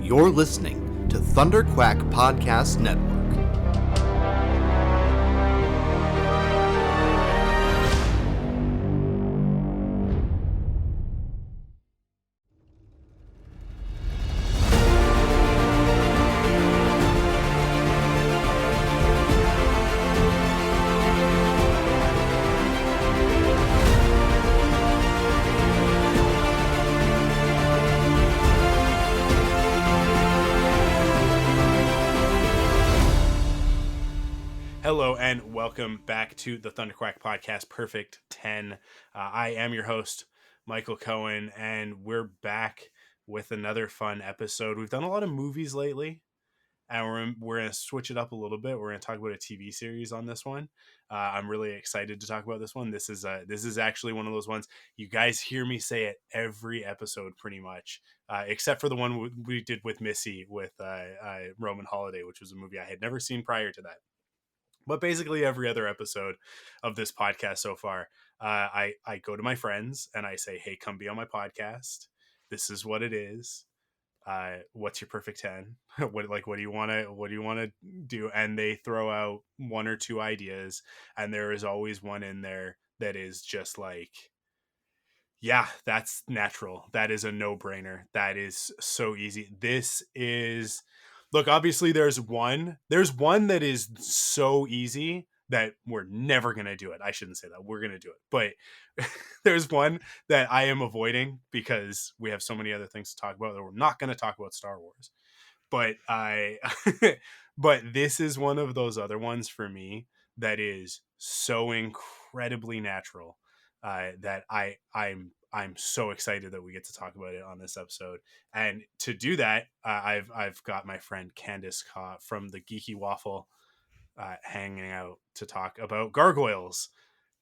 You're listening to ThunderQuack Podcast Network. Hello and welcome back to the ThunderQuack Podcast Perfect 10. I am your host, Michael Cohen, and we're back with another fun episode. We've done a lot of movies lately, and we're going to switch it up a little bit. We're going to talk about a TV series on this one. I'm really excited to talk about this one. This is actually one of those ones you guys hear me say it every episode pretty much, except for the one we did with Missy with Roman Holiday, which was a movie I had never seen prior to that. But basically every other episode of this podcast so far, I go to my friends and I say, hey, come be on my podcast. This is what it is. What's your perfect 10? what do you want to do? And they throw out one or two ideas. And there is always one in there that is just like, yeah, that's natural. That is a no-brainer. That is so easy. Look, obviously there's one that is so easy that we're never going to do it. I shouldn't say that. We're going to do it. But there's one that I am avoiding because we have so many other things to talk about that we're not going to talk about Star Wars. But but this is one of those other ones for me that is so incredibly natural that I'm so excited that we get to talk about it on this episode. And to do that, I've got my friend Candace Kaw from the Geeky Waffle hanging out to talk about Gargoyles.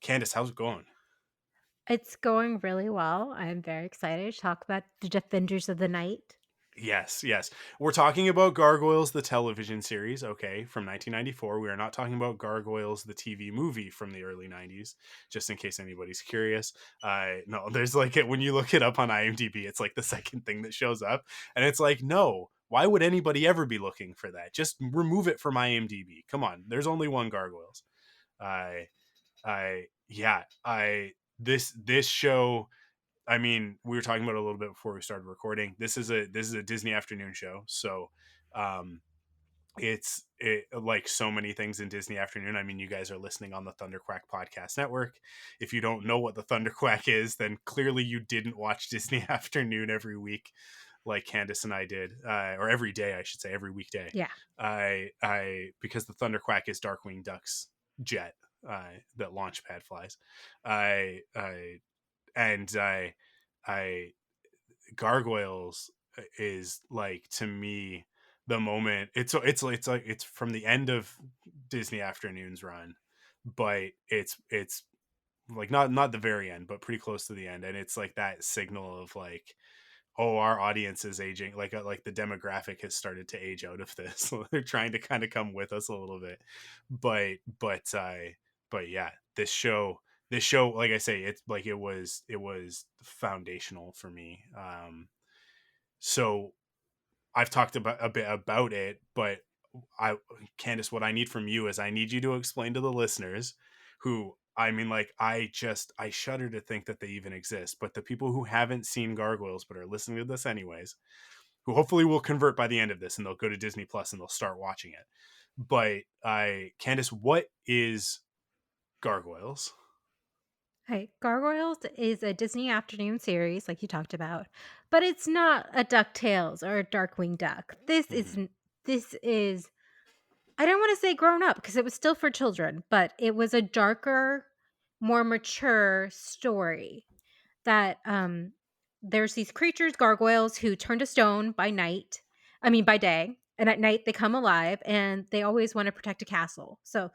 Candace, how's it going? It's going really well. I'm very excited to talk about the Defenders of the Night. Yes. We're talking about Gargoyles, the television series, okay, from 1994. We are not talking about Gargoyles, the TV movie from the early 90s, just in case anybody's curious. No, there's like, when you look it up on IMDb, it's like the second thing that shows up. And it's like, no, why would anybody ever be looking for that? Just remove it from IMDb. Come on, there's only one Gargoyles. This show, I mean, we were talking about it a little bit before we started recording. This is a Disney afternoon show, so it's like so many things in Disney afternoon. I mean, you guys are listening on the ThunderQuack Podcast Network. If you don't know what the ThunderQuack is, then clearly you didn't watch Disney afternoon every week, like Candace and I did, or every day, I should say, every weekday. Yeah, Because the ThunderQuack is Darkwing Duck's jet that Launchpad flies. I Gargoyles is like, to me, the moment it's like it's from the end of Disney Afternoon's run, but it's like not the very end, but pretty close to the end, and it's like that signal of like, oh, our audience is aging, like the demographic has started to age out of this. So they're trying to kind of come with us a little bit, but yeah, this show, like I say, it's like it was foundational for me. So I've talked about a bit about it, but Candace, what I need from you is I need you to explain to the listeners who, I mean, like, I shudder to think that they even exist, but the people who haven't seen Gargoyles but are listening to this anyways, who hopefully will convert by the end of this and they'll go to Disney Plus and they'll start watching it. But Candace, what is Gargoyles? hey, Gargoyles is a Disney afternoon series, like you talked about, but it's not a DuckTales or a Darkwing Duck. This is. I don't want to say grown up because it was still for children, but it was a darker, more mature story. That there's these creatures, gargoyles, who turn to stone by night. I mean, by day, and at night they come alive, and they always want to protect a castle. So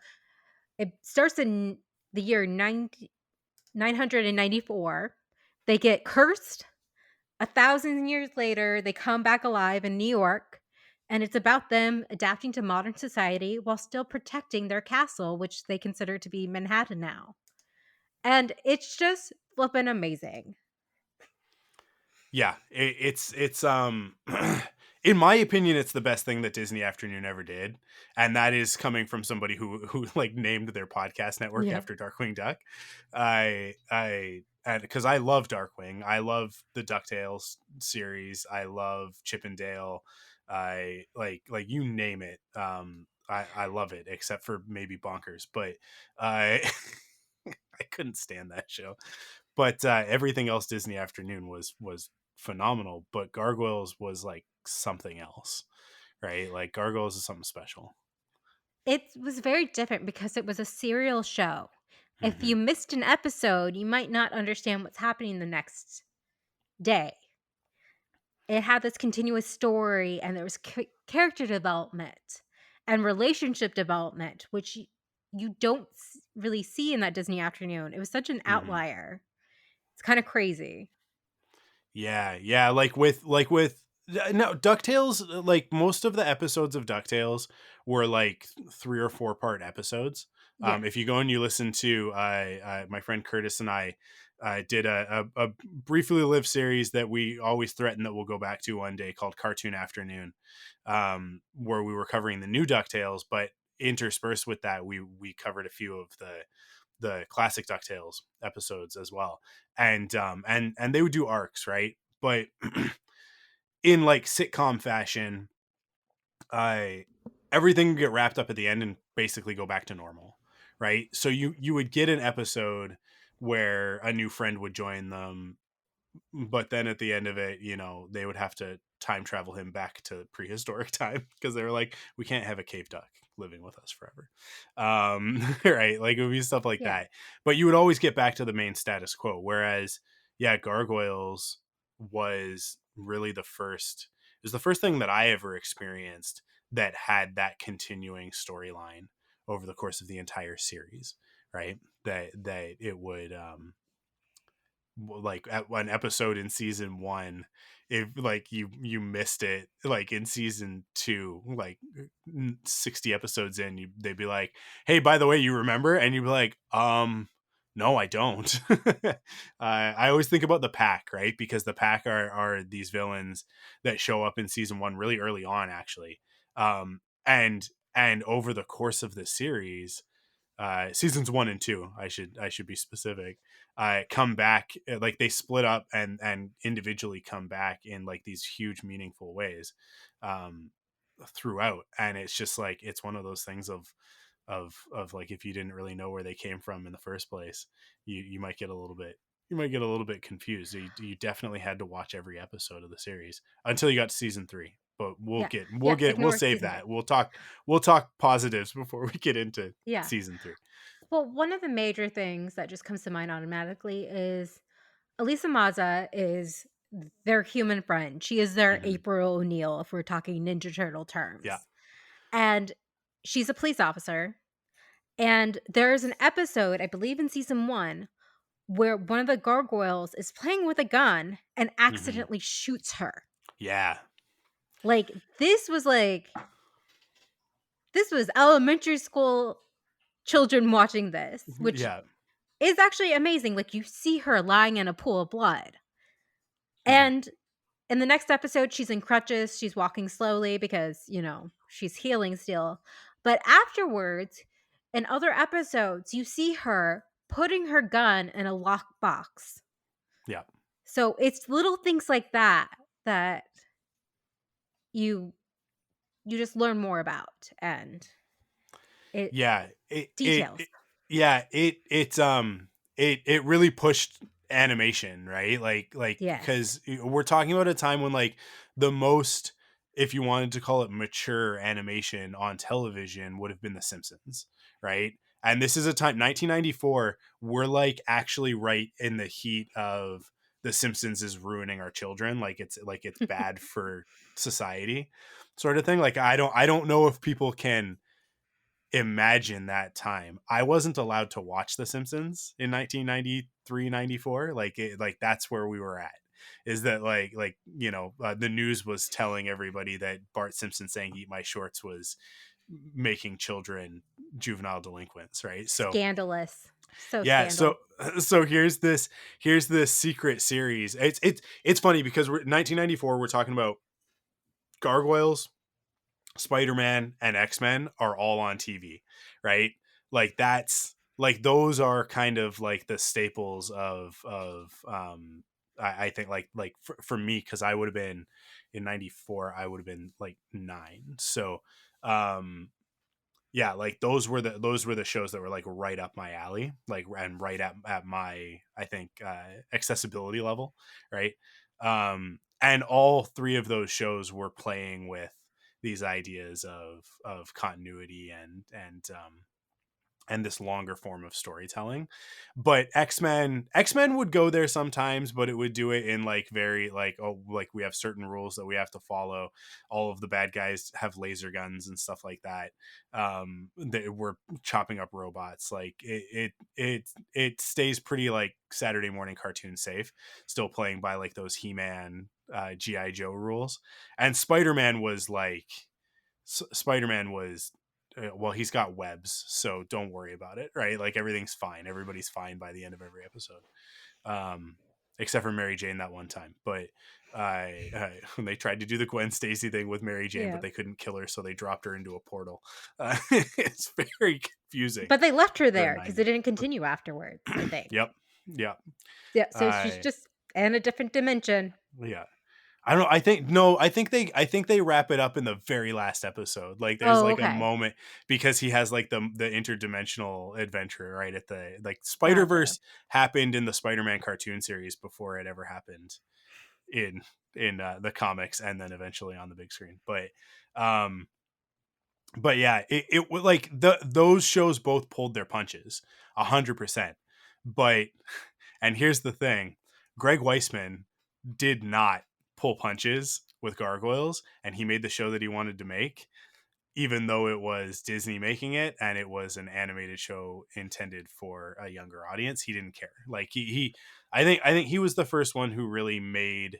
it starts in the year 994. They get cursed. 1,000 years later, they come back alive in New York, and it's about them adapting to modern society while still protecting their castle, which they consider to be Manhattan now. And it's just flippin' amazing. Yeah, it's in my opinion, it's the best thing that Disney Afternoon ever did, and that is coming from somebody who like named their podcast network Yeah. after Darkwing Duck. And because I love Darkwing, I love the DuckTales series, I love Chip and Dale, I like you name it. I love it, except for maybe Bonkers, but I I couldn't stand that show. But everything else Disney Afternoon was phenomenal, but Gargoyles was like something else, right? Like Gargoyles is something special. It was very different because it was a serial show. If Mm-hmm. you missed an episode, you might not understand what's happening the next day. It had this continuous story, and there was character development and relationship development, which you don't really see in that Disney Afternoon. It was such an Mm-hmm. outlier. It's kind of crazy. Yeah, like with no DuckTales, like most of the episodes of DuckTales were like 3 or 4 part episodes. Yes. If you go and you listen to my friend Curtis and I did a briefly lived series that we always threaten that we'll go back to one day called Cartoon Afternoon, where we were covering the new DuckTales, but interspersed with that we covered a few of the classic DuckTales episodes as well. And they would do arcs, right? But in like sitcom fashion, I everything would get wrapped up at the end and basically go back to normal, right? So you would get an episode where a new friend would join them, but then at the end of it, they would have to time travel him back to prehistoric time because they were like, we can't have a cave duck living with us forever. Right, like it would be stuff like Yeah. that, but you would always get back to the main status quo. Whereas yeah, Gargoyles was really the first thing that I ever experienced that had that continuing storyline over the course of the entire series, right? That it would like at one episode in season 1, if like you missed it like in season 2, like 60 episodes in, they'd be like, hey, by the way, you remember? And you'd be like, no, I don't. I always think about the Pack, right? Because the Pack are these villains that show up in season 1 really early on, actually. And over the course of the series, seasons 1 and 2, I should be specific, come back, like they split up and individually come back in like these huge meaningful ways um throughout. And it's just like it's one of those things of like, if you didn't really know where they came from in the first place, you might get a little bit confused. You definitely had to watch every episode of the series until you got to season 3. But Yeah. Yeah. we'll Ignore save season that. 3. We'll talk positives before we get into Yeah. season 3. Well, one of the major things that just comes to mind automatically is Elisa Maza is their human friend. She is their Mm-hmm. April O'Neil, if we're talking Ninja Turtle Yeah. terms. And she's a police officer. And there's an episode, I believe in season 1, where one of the gargoyles is playing with a gun and Mm-hmm. accidentally shoots her. Yeah. Like, this was elementary school children watching this, which Yeah. is actually amazing. Like, you see her lying in a pool of blood. Mm-hmm. And in the next episode, she's in crutches. She's walking slowly because, she's healing still. But afterwards, in other episodes, you see her putting her gun in a lockbox. Yeah. So it's little things like that that you just learn more about, and it Yeah. It it, details. it yeah, it really pushed animation, right? Like Yes. because we're talking about a time when like the most, if you wanted to call it mature animation on television, would have been The Simpsons, right? And this is a time, 1994, we're like actually right in the heat of The Simpsons is ruining our children, like it's bad for society, sort of thing. Like I don't know if people can imagine that time. I wasn't allowed to watch The Simpsons in 1993, 94. Like that's where we were at. Is that the news was telling everybody that Bart Simpson saying "Eat my shorts" was making children juvenile delinquents, right? So Scandalous. So yeah, so scandal. so here's this secret series. It's funny because we're 1994. We're talking about Gargoyles, Spider-Man, and X-Men are all on TV, right? Like that's like those are kind of like the staples of I think like for me, because I would have been in 94, I would have been like 9. So um yeah, like those were the shows that were like right up my alley, like, and right at my, I think, accessibility level, right? And all three of those shows were playing with these ideas of continuity and this longer form of storytelling. But X-Men would go there sometimes, but it would do it in like very like, oh, like we have certain rules that we have to follow. All of the bad guys have laser guns and stuff like that. We're chopping up robots. Like it stays pretty like Saturday morning cartoon safe, still playing by like those He-Man, GI Joe rules. And Spider-Man was like, Spider-Man was, well, he's got webs, so don't worry about it, right? Like everything's fine, everybody's fine by the end of every episode, um except for Mary Jane that one time. But when they tried to do the Gwen Stacy thing with Mary Jane, but Yeah. they couldn't kill her, so they dropped her into a portal. It's very confusing But they left her for the there because 90s. it didn't continue afterwards, I think. Yep. Yep. Yeah, so she's uh just in a different dimension. yeah, I don't know. I think no. I think they wrap it up in the very last episode. Like there's Oh, like a okay. moment because he has like the interdimensional adventure right at the, like, Gotcha. Spider-Verse happened in the Spider-Man cartoon series before it ever happened in the comics, and then eventually on the big screen. Um but yeah, it was like those shows both pulled their punches 100%. But and here's the thing, Greg Weisman did not pull punches with Gargoyles, and he made the show that he wanted to make, even though it was Disney making it and it was an animated show intended for a younger audience. He didn't care. Like I think he was the first one who really made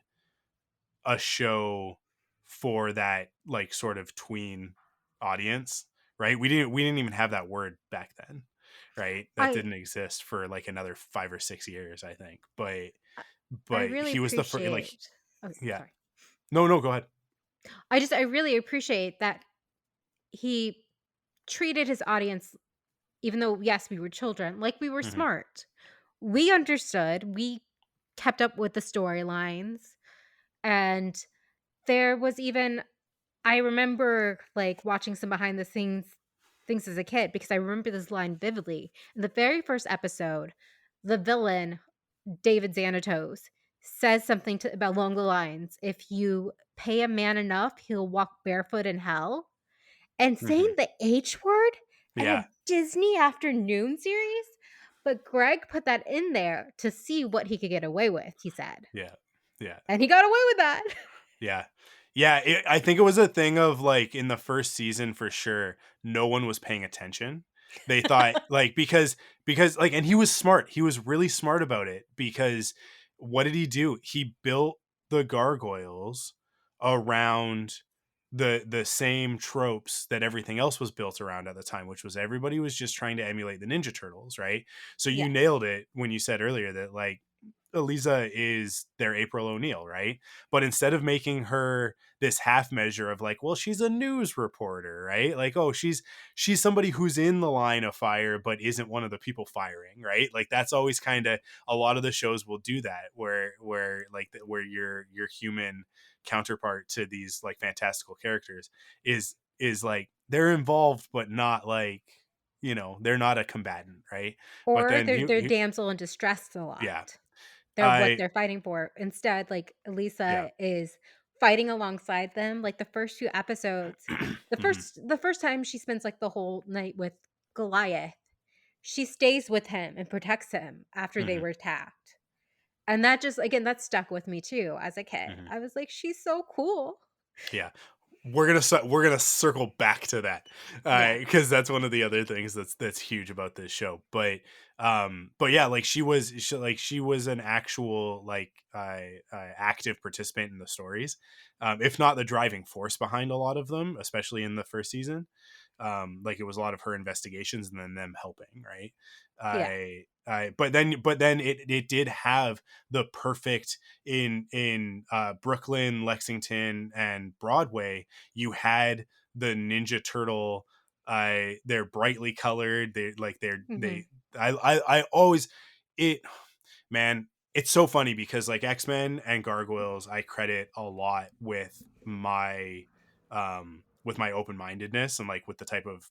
a show for that like sort of tween audience, right? We didn't even have that word back then, right? That I didn't exist for like another 5 or 6 years, I think. but I but really he was the first, like, appreciate. Oh, yeah. sorry. No, go ahead. I really appreciate that he treated his audience, even though yes, we were children, like we were Mhm. smart. We understood. We kept up with the storylines, and there was even I remember like watching some behind the scenes things as a kid because I remember this line vividly. In the very first episode, the villain David Xanatos says something about along the lines, "If you pay a man enough, he'll walk barefoot in hell." And saying Mhm. the H word in Yeah. a Disney afternoon series? But Greg put that in there to see what he could get away with, he said. Yeah. Yeah. And he got away with that. Yeah. Yeah, I think it was a thing of like in the first season for sure, no one was paying attention. They thought like because like, and he was smart. He was really smart about it because what did he do? He built the gargoyles around the same tropes that everything else was built around at the time, which was everybody was just trying to emulate the Ninja Turtles, right? So you Yes. nailed it when you said earlier that like Eliza is their April O'Neil, right? But instead of making her this half measure of like, well, she's a news reporter, right? Like, oh, she's somebody who's in the line of fire but isn't one of the people firing, right? Like that's always kind of, a lot of the shows will do that where like where your human counterpart to these like fantastical characters is like they're involved but not like, they're not a combatant, right? But Or then they're damsel in distress a yeah. lot. They're what I they're fighting for. Instead, like, Yeah. Elisa is fighting alongside them. Like, the first few episodes, Mhm. the first time she spends, like, the whole night with Goliath, she stays with him and protects him after they Mhm. were attacked. And that just again, that stuck with me too as a kid. Mhm. I was like, "She's so cool." Yeah. We're gonna circle back to that Yeah. because that's one of the other things that's huge about this show. But yeah, like she was an actual like active participant in the stories, if not the driving force behind a lot of them, especially in the first season. Like it was a lot of her investigations and then them helping, right? Yeah. But then it did have the perfect in Brooklyn, Lexington, and Broadway. You had the Ninja Turtle. They're brightly colored. Hmm. I always it man. It's so funny because like X-Men and Gargoyles, I credit a lot with my open-mindedness and like with the type of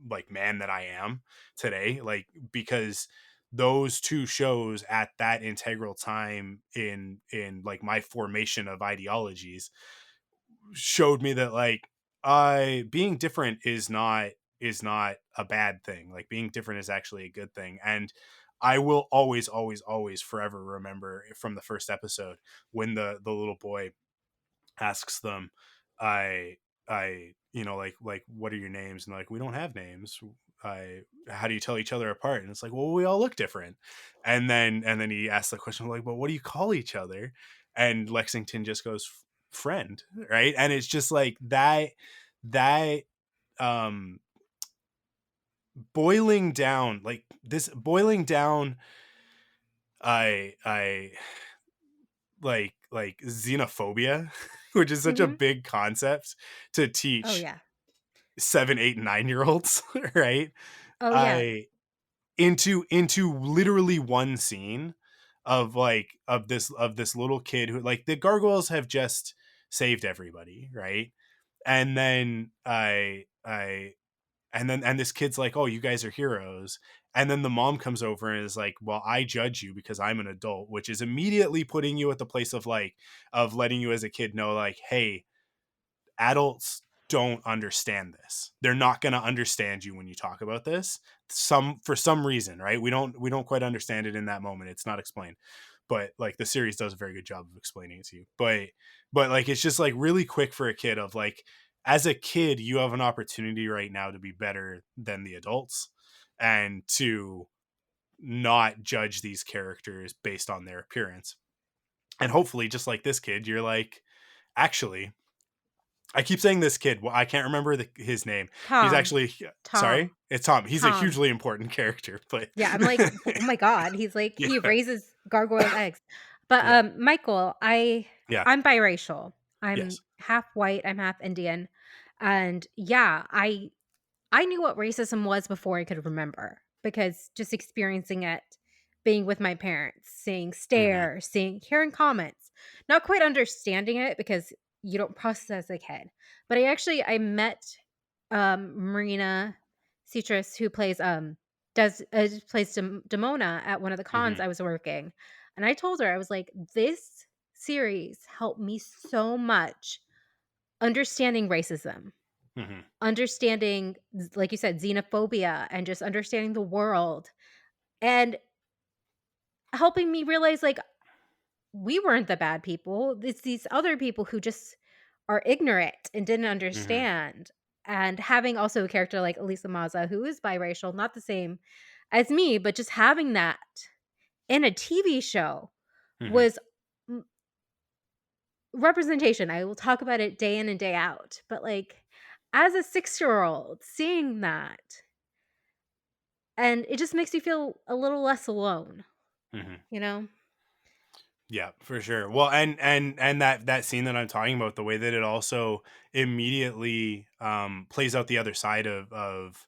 like man that I am today, like because those two shows at that integral time in like my formation of ideologies showed me that like I being different is not a bad thing. Like being different is actually a good thing. And I will always forever remember from the first episode when the little boy asks them, I like what are your names? And like we don't have names. I How do you tell each other apart? And it's like, well, we all look different. And then he asks the question like, but what do you call each other? And Lexington just goes friend, right? And it's just like that um boiling down I like xenophobia, which is such a Hmm. big concept to Oh teach yeah. 7, 8, 9 year olds, right? Oh yeah. I into literally one scene of this little kid who like the gargoyles have just saved everybody, right? And then and this kid's like, oh, you guys are heroes. And then the mom comes over and is like, well, I judge you because I'm an adult, which is immediately putting you at the place of like of letting you as a kid know like, hey, adults don't understand this. They're not going to understand you when you talk about this. For some reason, right? We don't quite understand it in that moment. It's not explained. But like the series does a very good job of explaining it to you. But like it's just like really quick for a kid of like as a kid you have an opportunity right now to be better than the adults and to not judge these characters based on their appearance. And hopefully just like this kid you're like actually I keep saying this kid. Well, I can't remember his name. He's Tom. actually sorry. Tom. It's Tom. He's a Tom. hugely important character, but Yeah, I'm like, oh my god, he's like yeah, he raises gargoyle eggs. But yeah, Michael, yeah. I'm biracial. I'm Yes. half white, I'm half Indian. And yeah, I knew what racism was before I could remember because just experiencing it, being with my parents, seeing Hmm. stares, hearing comments, not quite understanding it because you don't process as a kid. But I met Marina Sirtis who plays Demona at one of the cons Hmm. I was working. And I told her, I was like, this series helped me so much understanding racism, Hmm. understanding, like you said, xenophobia, and just understanding the world, and helping me realize like we weren't the bad people. It's these other people who just are ignorant and didn't Hmm. understand. And having also a character like Elisa Maza, who is biracial, not the same as me, but just having that in a TV show Hmm. was m- representation. I will talk about it day in and day out. But like as a 6-year old, seeing that, and it just makes you feel a little less alone, Hmm. you know? Yeah, for sure. Well, and that scene that I'm talking about, the way that it also immediately plays out the other side of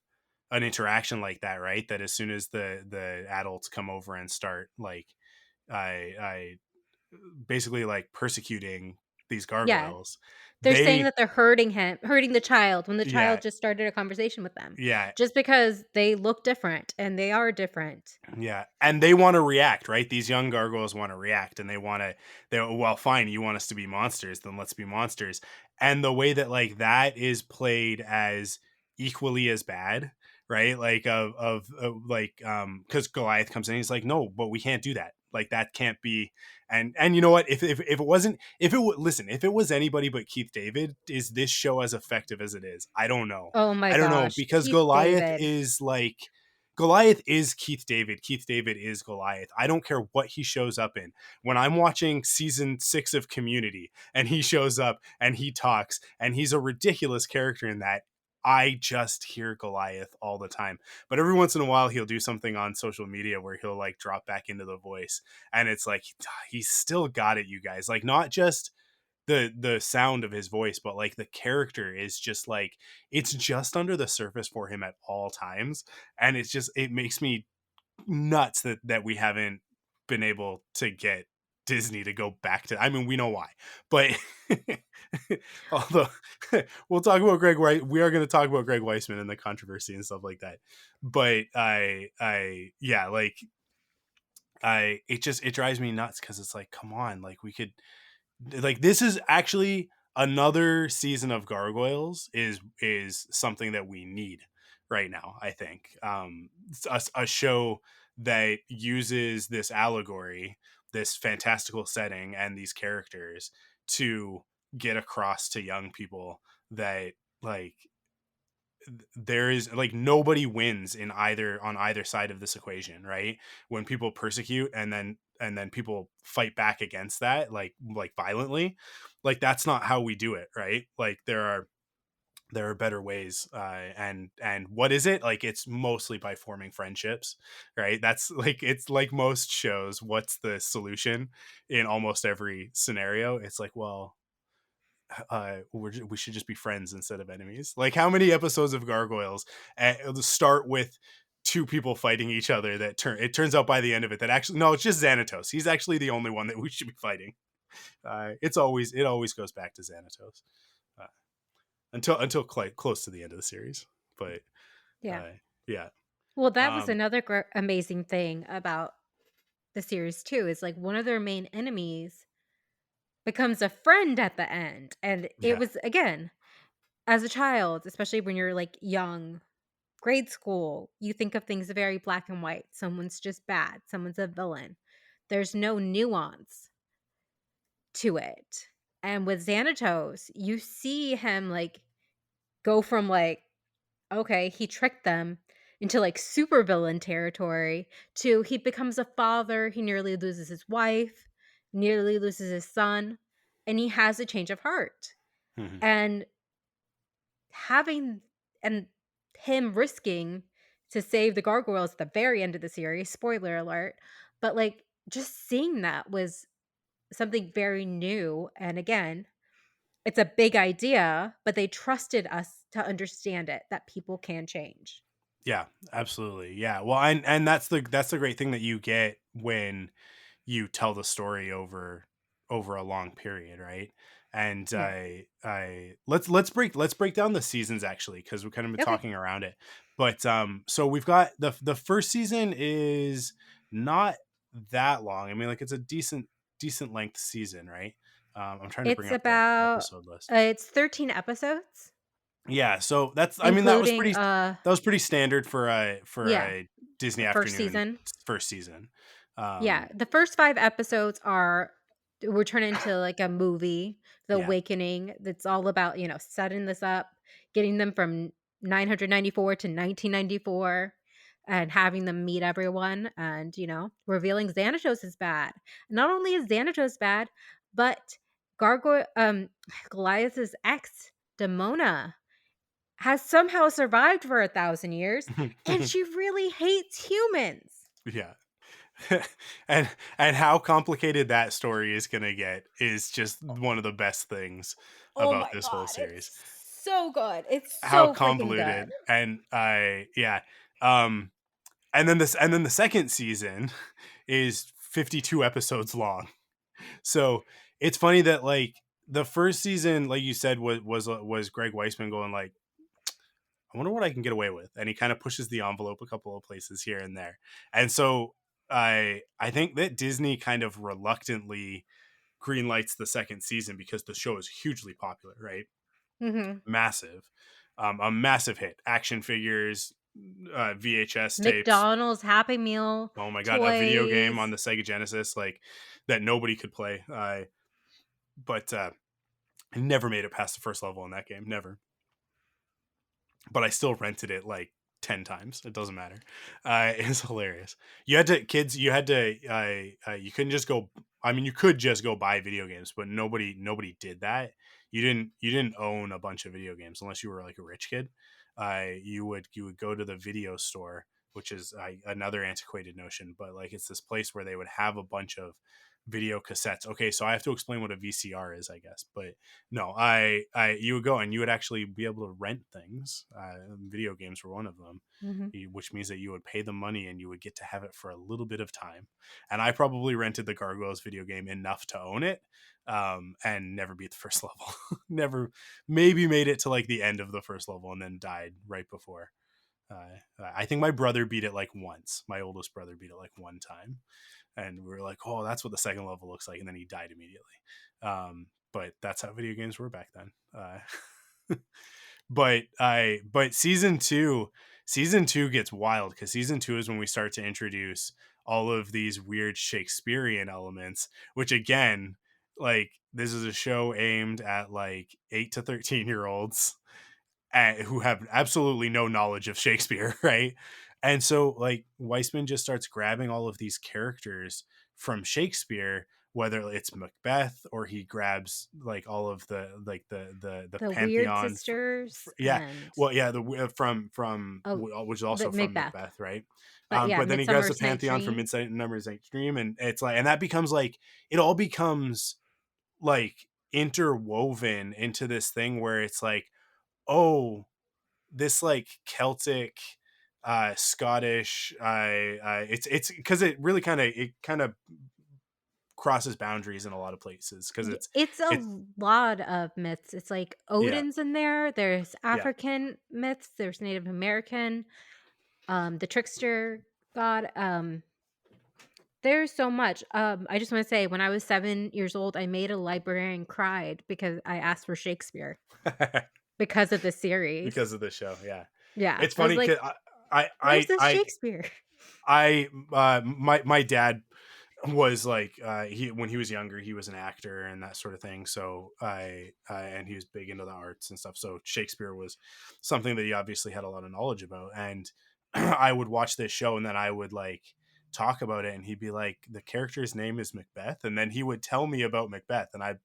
an interaction like that, right? That as soon as the adults come over and start like I basically like persecuting these Yeah. gargoyles, They're saying they that they're hurting the child when the yeah, child just started a conversation with them. yeah, Just because they look different and they are different. yeah, and they want to react, right? These young gargoyles want to react, and they well, fine, you want us to be monsters, then let's be monsters. And the way that like that is played as equally as bad, right? Like of like because Goliath comes in, he's like, no, but we can't do that. Like that can't be. And you know what? If it wasn't if it would listen, if it was anybody but Keith David, is this show as effective as it is? I don't know. Oh my I don't know gosh. because Keith David. Goliath is Keith David. Keith David is Goliath. I don't care what he shows up in. When I'm watching season 6 of Community and he shows up and he talks and he's a ridiculous character in that, I just hear Goliath all the time. But every once in a while he'll do something on social media where he'll like drop back into the voice, and it's like he's still got it, you guys. Like, not just the sound of his voice, but like the character is just like, it's just under the surface for him at all times. And it makes me nuts that we haven't been able to get Disney to go back to, I mean, we know why, but although we'll talk about we are going to talk about Greg Weisman and the controversy and stuff like that. But yeah, like it drives me nuts, because it's like, come on, like, we could, like, this is actually another season of Gargoyles is something that we need right now, I think. A show that uses this allegory, this fantastical setting, and these characters to get across to young people that, like, there is, like, nobody wins on either side of this equation, right? When people persecute and then people fight back against that, like violently, like, that's not how we do it, right? Like, there are better ways, and what is it, like, it's mostly by forming friendships, right? That's like, it's like most shows, what's the solution in almost every scenario? It's like, well, we should just be friends instead of enemies. Like, how many episodes of Gargoyles start with two people fighting each other that turns out by the end of it that actually, no, it's just Xanatos. He's actually the only one that we should be fighting. It always goes back to Xanatos, uh, until quite close to the end of the series. But Yeah. yeah. Well, that was another amazing thing about the series too, is like one of their main enemies becomes a friend at the end. And it Yeah. was, again, as a child, especially when you're like young, grade school, you think of things very black and white. Someone's just bad, someone's a villain. There's no nuance to it. And with Xanatos, you see him like go from like, okay, he tricked them into like supervillain territory to he becomes a father, he nearly loses his wife, nearly loses his son, and he has a change of heart. Mhm. And having and him risking to save the gargoyles at the very end of the series, spoiler alert, but like just seeing that was something very new. And again, it's a big idea, but they trusted us to understand it, that people can change. Yeah, absolutely. Yeah. Well, and that's the great thing that you get when you tell the story over a long period, right? And Yeah. let's break down the seasons, actually, because we've kind of been Okay. talking around it. But so we've got the first season is not that long. I mean, like, it's a decent length season, right? I'm trying to bring It's up the about episode list. it's 13 episodes, Yeah, so that's, I mean, including that was pretty standard for yeah, a Disney first afternoon season. first season. Yeah, Um, the first 5 episodes were turned into like a movie, The yeah. Awakening, that's all about, setting this up, getting them from 994 to 1994, and having them meet everyone, and, revealing Xanatos is bad. Not only is Xanatos bad, but Gargoyle Goliath's ex, Demona, has somehow survived for 1,000 years, and she really hates humans. Yeah. and how complicated that story is going to get is just one of the best things Oh about my this whole god, series. it's so good. It's How so freaking good. convoluted. And yeah. Um and then the second season is 52 episodes long. So it's funny that, like, the first season, like you said, was Greg Weisman going like, I wonder what I can get away with, and he kind of pushes the envelope a couple of places here and there. And so I think that Disney kind of reluctantly greenlights the second season because the show is hugely popular, right? Mhm. Massive, a massive hit. Action figures, VHS tapes. McDonald's Happy Meal, Oh my god, a video game on toys. the Sega Genesis, like, that nobody could play. But I never made it past the first level in that game, never. But I still rented it like 10 times. It doesn't matter. It's hilarious. You had to, you couldn't just go, I mean, you could just go buy video games, but nobody did that. you didn't own a bunch of video games unless you were like a rich kid. You would go to the video store, which is another antiquated notion, but like it's this place where they would have a bunch of video cassettes. Okay, so I have to explain what a VCR is, I guess, but no, you would go and you would actually be able to rent things. Video games were one of them, Mm-hmm. which means that you would pay the money and you would get to have it for a little bit of time. And I probably rented the Gargoyles video game enough to own it, and never beat the first level. Never, maybe made it to like the end of the first level and then died right before. I think my brother beat it like once. My oldest brother beat it like one time, and we were like, "Oh, that's what the second level looks like," and then he died immediately. But that's how video games were back then. But season two gets wild, because season two is when we start to introduce all of these weird Shakespearean elements, which again, like, this is a show aimed at like 8 to 13-year-olds who have absolutely no knowledge of Shakespeare, right? And so like Weissman just starts grabbing all of these characters from Shakespeare, whether it's Macbeth or he grabs like all of the The Weird pantheon. Sisters Yeah, and well, yeah, the from oh, which is also but from Macbeth. Macbeth, right? But yeah, But then he grabs the Midsummer's Night's pantheon from Dream. Midsummer's Night's Dream, and it's like, and that becomes like, it all becomes like interwoven into this thing where it's like, oh, this like Celtic, Scottish, it's because it kind of crosses boundaries in a lot of places, because It's a it's lot of myths. It's like yeah, Odin's in there. There's yeah. African myths. There's Native American. The trickster god. There's so much. I just want to say, when I was 7 years old, I made a librarian cried because I asked for Shakespeare because of the series. Because of the show, yeah. Yeah, It's I was funny like, because I "Where's this I Shakespeare?" my dad was like, he, when he was younger, he was an actor and that sort of thing, so and he was big into the arts and stuff, so Shakespeare was something that he obviously had a lot of knowledge about. And I would watch this show and then I would like talk about it, and he'd be like, the character's name is Macbeth, and then he would tell me about Macbeth, and I'm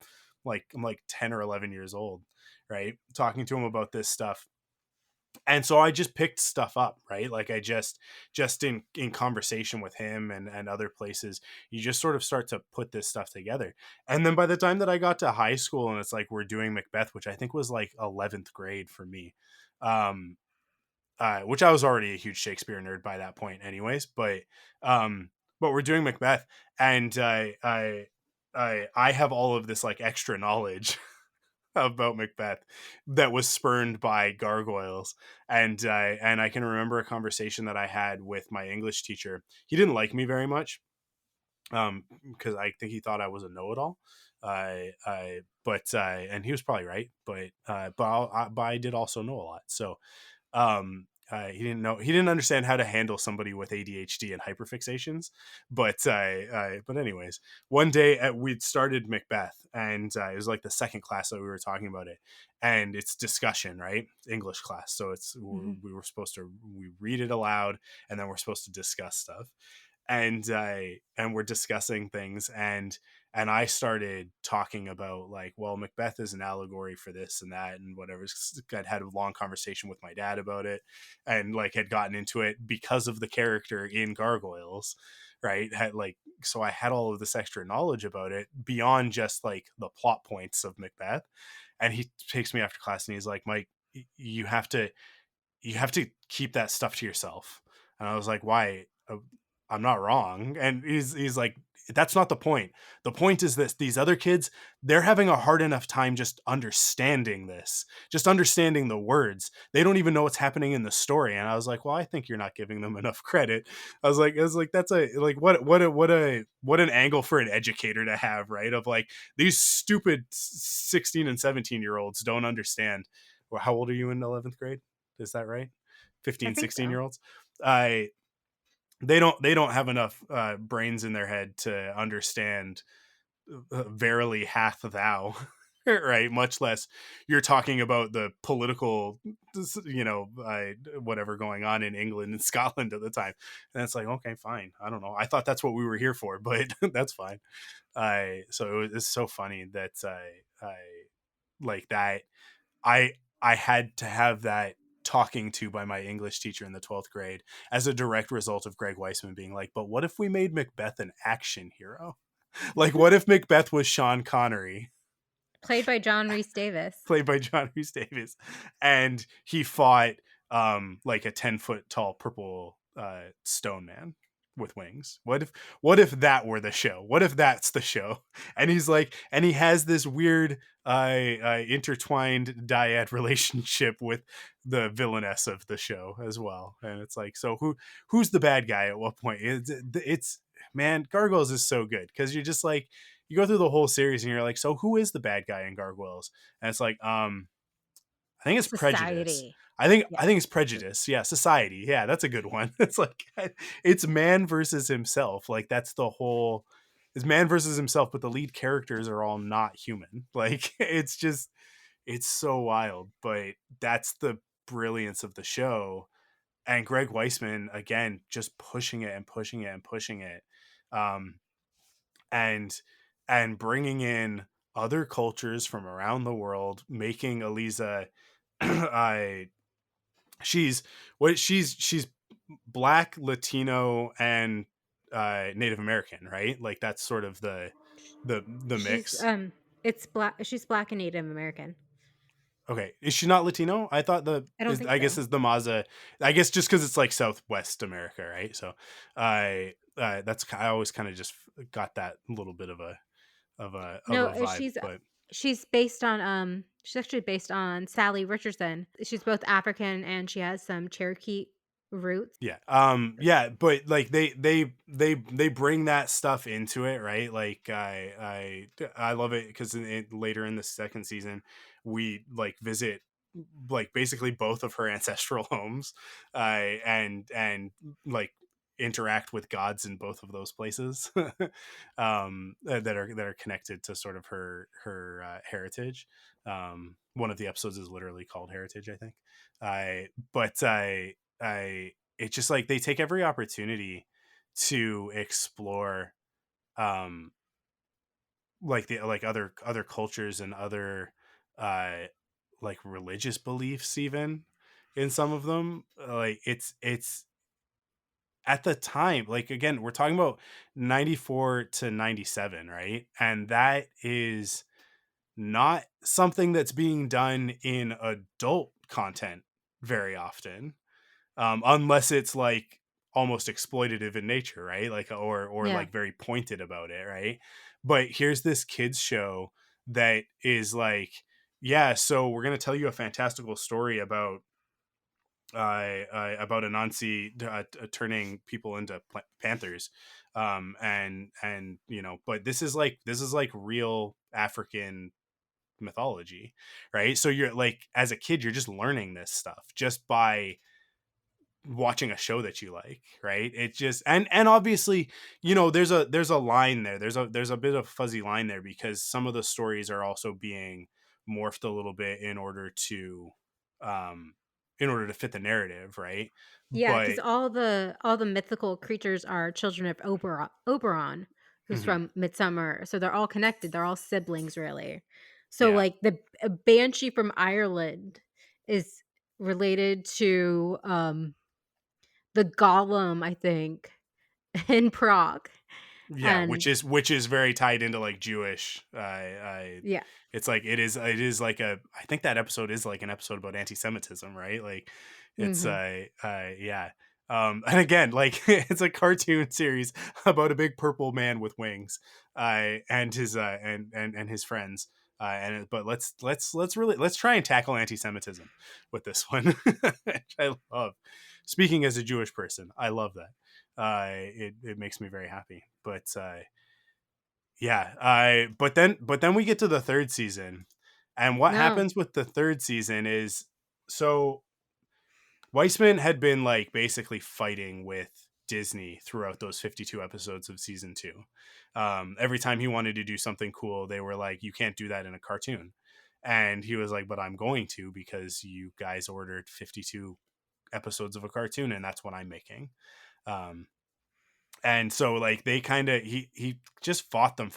like 10 or 11 years old, right, talking to him about this stuff. And so I just picked stuff up, right? Like I just in conversation with him and other places, you just sort of start to put this stuff together. And then by the time that I got to high school, and it's like we're doing Macbeth, which I think was like 11th grade for me, um which I was already a huge Shakespeare nerd by that point anyways, but we're doing Macbeth, and I have all of this like extra knowledge about Macbeth that was spurned by Gargoyles. And I can remember a conversation that I had with my English teacher. He didn't like me very much, because I think he thought I was a know-it-all. And he was probably right, but I did also know a lot. So he didn't understand how to handle somebody with ADHD and hyperfixations. But anyways, one day we'd started Macbeth, and it was like the second class that we were talking about it, and it's discussion, right? English class, so Mhm. we were supposed to, we read it aloud, and then we're supposed to discuss stuff. And we're discussing things, and I started talking about like, well, Macbeth is an allegory for this and that and whatever. I'd had a long conversation with my dad about it, and like had gotten into it because of the character in Gargoyles, right? Had like, so I had all of this extra knowledge about it beyond just like the plot points of Macbeth. And he takes me after class and he's like, Mike, you have to keep that stuff to yourself. And I was like, why? I'm not wrong. And he's like, that's not the point. The point is this: these other kids, they're having a hard enough time just understanding this, just understanding the words. They don't even know what's happening in the story. And I was like, well, I think you're not giving them enough credit. I was like, that's a, like, what an angle for an educator to have, right? Of like, these stupid 16 and 17-year-olds don't understand. Well, how old are you in 11th grade? Is that right? I 15, think 16 so. year olds. I they don't have enough brains in their head to understand verily hath thou, right? Much less you're talking about the political, whatever going on in England and Scotland at the time. And it's like, okay, fine, I don't know, I thought that's what we were here for, but that's fine. So it's so funny that like that. I had to have that talking to by my English teacher in the 12th grade as a direct result of Greg Weisman being like, but what if we made Macbeth an action hero? Like, what if Macbeth was Sean Connery, Played by John Rhys Davis. played by John Rhys Davis, and he fought like a 10-foot tall purple stone man with wings? What if that were the show? What if that's the show? And he's like, and he has this weird intertwined dyad relationship with the villainess of the show as well. And it's like, so who's the bad guy at what point? It's man, Gargoyles is so good because you're just like, you go through the whole series and you're like, so who is the bad guy in Gargoyles? And it's like, I think it's prejudice. Society. I think it's prejudice. Yeah, society. Yeah, that's a good one. It's like, it's man versus himself. Like, that's the whole, it's man versus himself, but the lead characters are all not human. Like, it's just, it's so wild. But that's the brilliance of the show. And Greg Weisman, again, just pushing it and pushing it and pushing it. Um, and bringing in other cultures from around the world, making Eliza I she's she's black, Latino, and Native American, right? Like, that's sort of the She's mix. it's black. She's Black and Native American. Okay, is she not Latino? I thought I don't think I guess so. is the Maza. I guess just because it's like Southwest America, right? So I that's, I always kind of just got that little bit of No, a vibe. But she's based on she's actually based on Salli Richardson. She's both African and she has some Cherokee roots. yeah, yeah, but like they bring that stuff into it, right? Like, I love it because later in the second season, we like visit like basically both of her ancestral homes, and like interact with gods in both of those places, that are connected to sort of her heritage. One of the episodes is literally called Heritage, I think. I it's just like they take every opportunity to explore um like the like other cultures and other uh like religious beliefs, even in some of them. Like, it's at the time, like, again, we're talking about 94 to 97, right? And that is not something that's being done in adult content very often, unless it's like almost exploitative in nature, right? Like, or Yeah. like very pointed about it, right? But here's this kids show that is like, yeah, so we're gonna tell you a fantastical story about Anansi turning people into panthers, and but this is like real African mythology, right? So you're like, as a kid, you're just learning this stuff just by watching a show that you like, right? It just, and obviously, there's a line there, there's a bit of fuzzy line there, because some of the stories are also being morphed a little bit um in order to fit the narrative, right? Yeah, because But all the mythical creatures are children of Oberon, who's mhm, from Midsummer. So they're all connected. They're all siblings, really. So yeah, like the a banshee from Ireland is related to the golem, I think, in Prague. yeah, which And is very tied into like Jewish. I yeah. It's like, it is like I think that episode is like an episode about anti-Semitism, right? Like, it's Hmm. yeah. And again, like, it's a cartoon series about a big purple man with wings, and his and his friends. But let's try and tackle anti-Semitism with this one. Which I love. Speaking as a Jewish person, I love that. It makes me very happy. But yeah, but then we get to the third season, and what No. happens with the third season is, so Weissman had been like basically fighting with Disney throughout those 52 episodes of season two. Every time he wanted to do something cool, they were like, "You can't do that in a cartoon," and he was like, "But I'm going to, because you guys ordered 52 episodes of a cartoon, and that's what I'm making." Um, And so like they kind of he just fought them.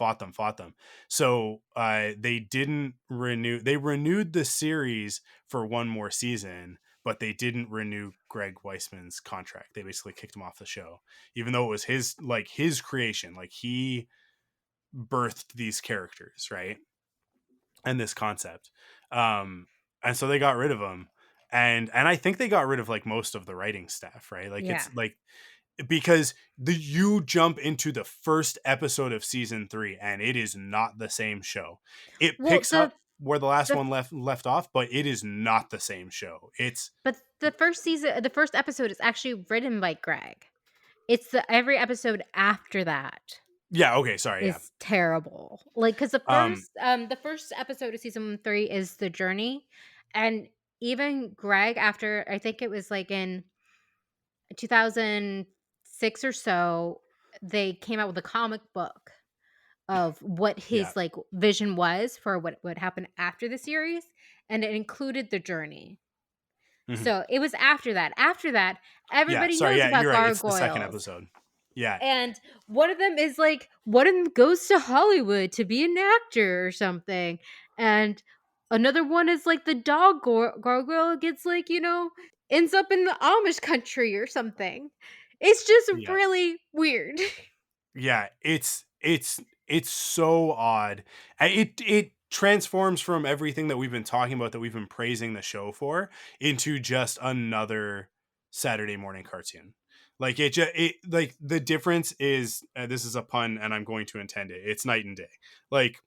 So they didn't renew. They renewed the series for one more season, but they didn't renew Greg Weisman's contract. They basically kicked him off the show, even though it was his creation. Like he birthed these characters, right? And this concept. Um and so they got rid of him. And I think they got rid of like most of the writing staff, right? Like Yeah. it's like because you jump into the first episode of season 3 and it is not the same show. It Well, picks up the where the last the one left off, but it is not the same show. It's but the first season, the first episode is actually written by Greg. It's every episode after that yeah, okay, sorry, yeah. is terrible. Like, because Um the first episode of season 3 is the journey, and even Greg, after I think it was like in 2006 or so, they came out with a comic book of what yeah. his like vision was for what would happen after the series, and it included the journey. Mhm. So it was after that. After that, Yeah, everybody sorry, knows yeah, about you're right. It's the second gargoyles. episode. Yeah. And one of them is like, one of them goes to Hollywood to be an actor or something. And another one is like the dog gargoyle gets like, ends up in the Amish country or something. It's just Yeah. really weird. Yeah, it's so odd. It transforms from everything that we've been talking about, that we've been praising the show for, into just another Saturday morning cartoon. Like it like the difference is, this is a pun and I'm going to intend it. It's night and day. Like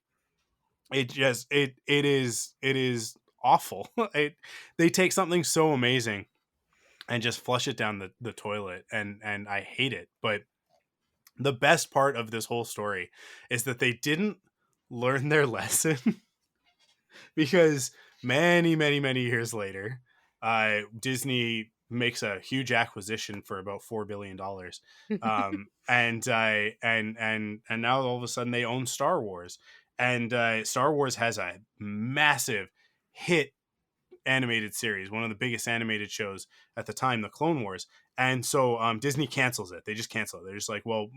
it is awful. They take something so amazing and just flush it down the toilet, and I hate it. But the best part of this whole story is that they didn't learn their lesson because many years later, Disney makes a huge acquisition for about $4 billion, and now all of a sudden they own Star Wars, and Star Wars has a massive hit animated series, one of the biggest animated shows at the time, the Clone Wars. And so Disney cancels it. They just cancel it. They're just like, well,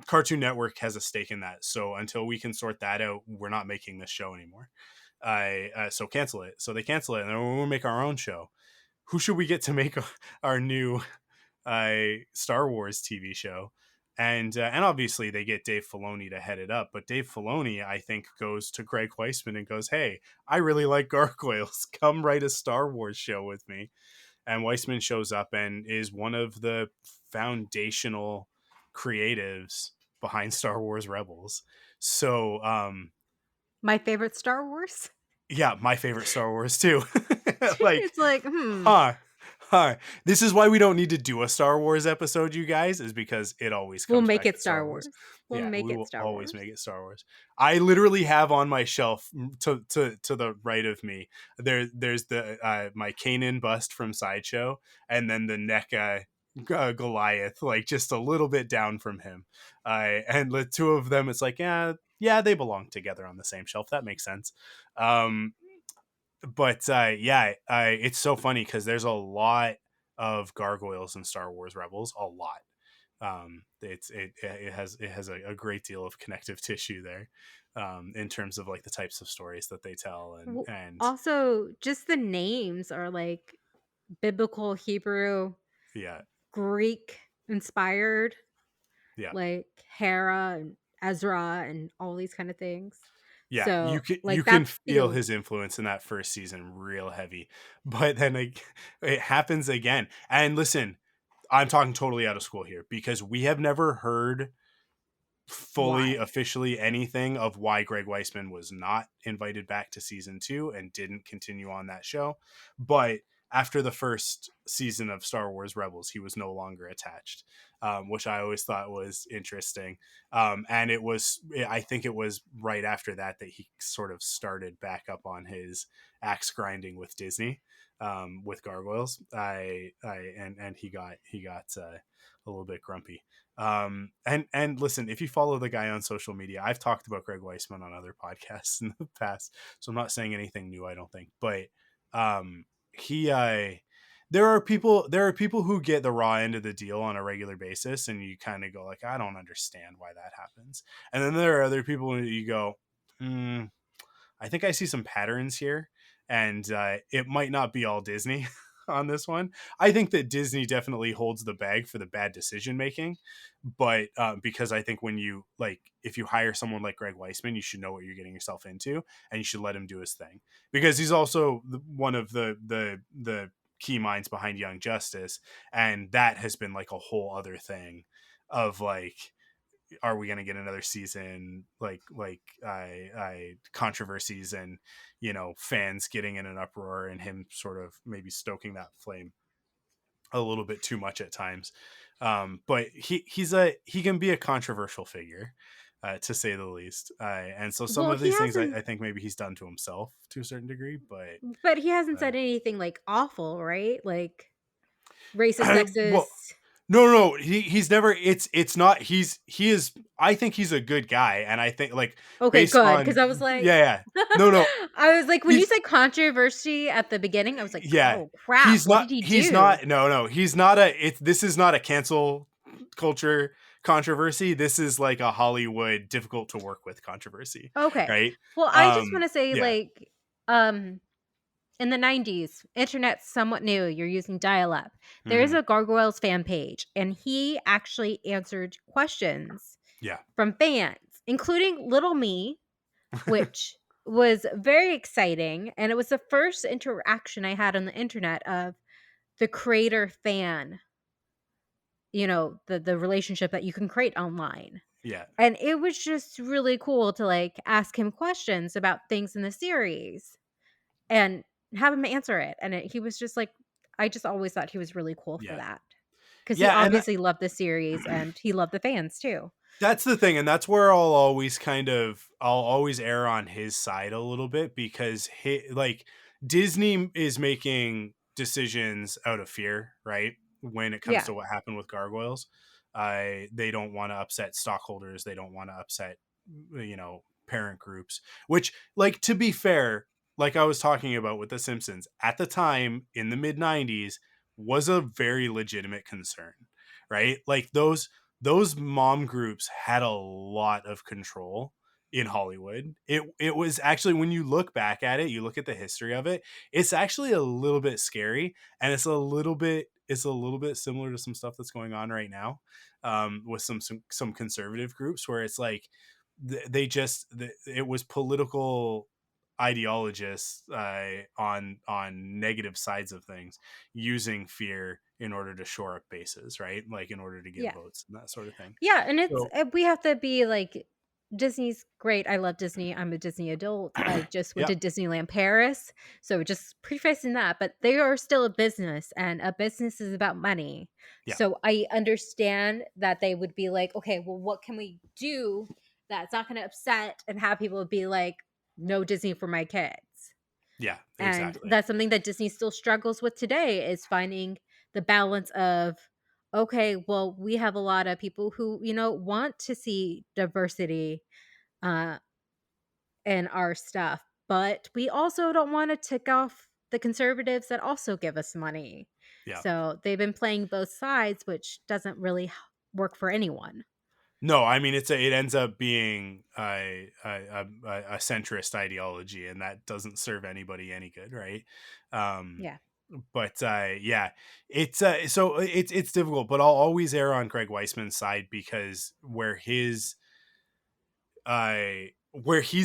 Cartoon Network has a stake in that, so until we can sort that out, we're not making this show anymore. So cancel it. So they cancel it, and then we'll make our own show. Who should we get to make our new Star Wars TV show? And obviously they get Dave Filoni to head it up, but Dave Filoni, I think, goes to Greg Weisman and goes, "Hey, I really like Gargoyles. Come write a Star Wars show with me." And Weisman shows up and is one of the foundational creatives behind Star Wars Rebels. So My favorite Star Wars. yeah, my favorite Star Wars too. Like, It's like, huh, huh. This is why we don't need to do a Star Wars episode, you guys, is because it always we'll comes make back it to Star Star Wars. Wars. We'll Yeah, make we it will Star always Wars. make it Star Wars. I literally have on my shelf to the right of me. There's the my Kanan bust from Sideshow, and then the NECA Goliath, like just a little bit down from him. And the two of them, it's like, yeah, they belong together on the same shelf. That makes sense. But yeah, it's so funny because there's a lot of gargoyles in Star Wars Rebels. A lot. It has a great deal of connective tissue there, in terms of like the types of stories that they tell, and Also, just the names are like biblical, Hebrew, yeah, Greek inspired, yeah. like Hera and Ezra and all these kind of things. Yeah, you So, can you like can that feel feels his influence in that first season real heavy, but then it happens again. And listen, I'm talking totally out of school here because we have never heard fully why. officially anything of why Greg Weisman was not invited back to season 2 and didn't continue on that show. But after the first season of Star Wars Rebels, he was no longer attached, which I always thought was interesting. And I think it was right after that he sort of started back up on his axe grinding with Disney, with Gargoyles. And he got a little bit grumpy. And listen, if you follow the guy on social media, I've talked about Greg Weisman on other podcasts in the past, so I'm not saying anything new, I don't think. But he there are people who get the raw end of the deal on a regular basis, and you kind of go like, I don't understand why that happens. And then there are other people who you go, I think I see some patterns here, and it might not be all Disney on this one. I think that Disney definitely holds the bag for the bad decision making, but because I think when you like, if you hire someone like Greg Weisman, you should know what you're getting yourself into, and you should let him do his thing, because he's also one of the key minds behind Young Justice, and that has been like a whole other thing of like, are we going to get another season, like I controversies and, you know, fans getting in an uproar and him sort of maybe stoking that flame a little bit too much at times. But he can be a controversial figure, to say the least, and so some Well, of he these things hasn't I think maybe he's done to himself to a certain degree, but he hasn't uh, said anything, like, awful, right? Like, racist, sexist. well, no, he's never. It's not. He is. I think he's a good guy, and I think like Okay, based good, on because I was like yeah. No, I was like, when you he's said controversy at the beginning, I was like, yeah. "Oh, crap, what did he He's do?" not. No. He's not a. This is not a cancel culture controversy. This is like a Hollywood difficult to work with controversy, Okay. right? Well, I just wanna say, Yeah. like, um, in the 90s, internet's somewhat new, you're using dial-up. There is Hmm. a Gargoyles fan page, and he actually answered questions Yeah. from fans, including little me, which was very exciting, and it was the first interaction I had on the internet of the creator fan, the relationship that you can create online. Yeah. And it was just really cool to, like, ask him questions about things in the series and have him answer it, and he was just like, I just always thought he was really cool for Yeah. that, because he Yeah. And obviously loved the series and he loved the fans too. that's the thing, and that's where I'll always err on his side a little bit, because like Disney is making decisions out of fear, right? When it comes Yeah. to what happened with Gargoyles, they don't want to upset stockholders, they don't want to upset, you know, parent groups. Which, like, to be fair, like I was talking about with The Simpsons, at the time in the mid '90s, was a very legitimate concern, right? Like those mom groups had a lot of control in Hollywood. It was actually, when you look back at it, you look at the history of it, it's actually a little bit scary, and it's a little bit similar to some stuff that's going on right now, with some conservative groups where it's like it was political ideologists, on negative sides of things, using fear in order to shore up bases, right? Like in order to get Yeah. votes and that sort of thing. Yeah, and it's So we have to be like, Disney's great. I love Disney. I'm a Disney adult. I just went yeah, to Disneyland Paris. So just prefacing that, but they are still a business, and a business is about money. yeah, So I understand that they would be like, okay, well, what can we do that's not going to upset and have people be like, no Disney for my kids? yeah, And exactly. that's something that Disney still struggles with today, is finding the balance of, okay, well, we have a lot of people who, want to see diversity uh in our stuff, but we also don't want to tick off the conservatives that also give us money. Yeah. So they've been playing both sides, which doesn't really work for anyone. No, I mean it ends up being a centrist ideology, and that doesn't serve anybody any good, right? Um, Yeah. but yeah, it's difficult, but I'll always err on Greg Weisman's side, because where he's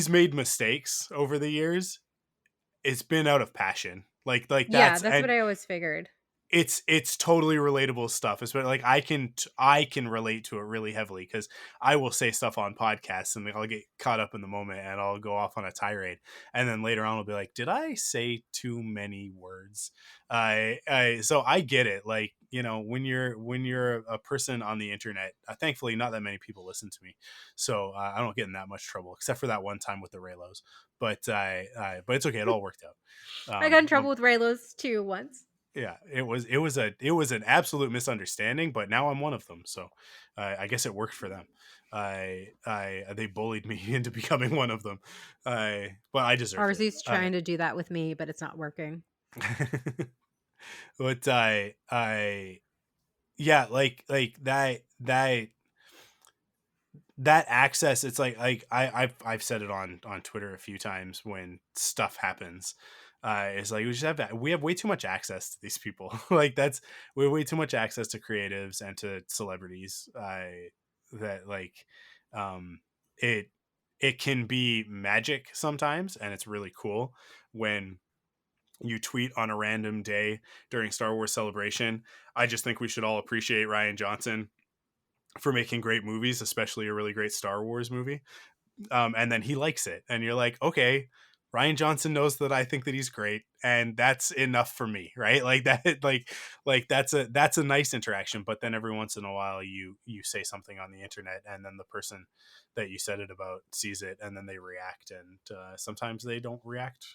made mistakes over the years, it's been out of passion. Like Yeah, that's that's what and I always figured. it's totally relatable stuff. It's like I can relate to it really heavily, because I will say stuff on podcasts and I'll get caught up in the moment and I'll go off on a tirade, and then later on I'll be like, did I say too many words? So I get it. Like, you know, when you're a person on the internet, thankfully not that many people listen to me, so I don't get in that much trouble, except for that one time with the Raylos. But it's okay. It all worked out. I got in trouble with Raylos too once. Yeah, it was an absolute misunderstanding, but now I'm one of them, so I guess it worked for them. I they bullied me into becoming one of them, but I deserved it. Arzu's trying to do that with me, but it's not working. But yeah, like that access, it's like I've said it on Twitter a few times when stuff happens. It's like we have way too much access to these people. Like we have way too much access to creatives and to celebrities. That like um it it can be magic sometimes, and it's really cool when you tweet on a random day during Star Wars Celebration. I just think we should all appreciate Ryan Johnson for making great movies, especially a really great Star Wars movie. And then he likes it, and you're like, okay, Ryan Johnson knows that I think that he's great, and that's enough for me, right? Like that, like that's a nice interaction. But then every once in a while, you say something on the internet, and then the person that you said it about sees it, and then they react, and sometimes they don't react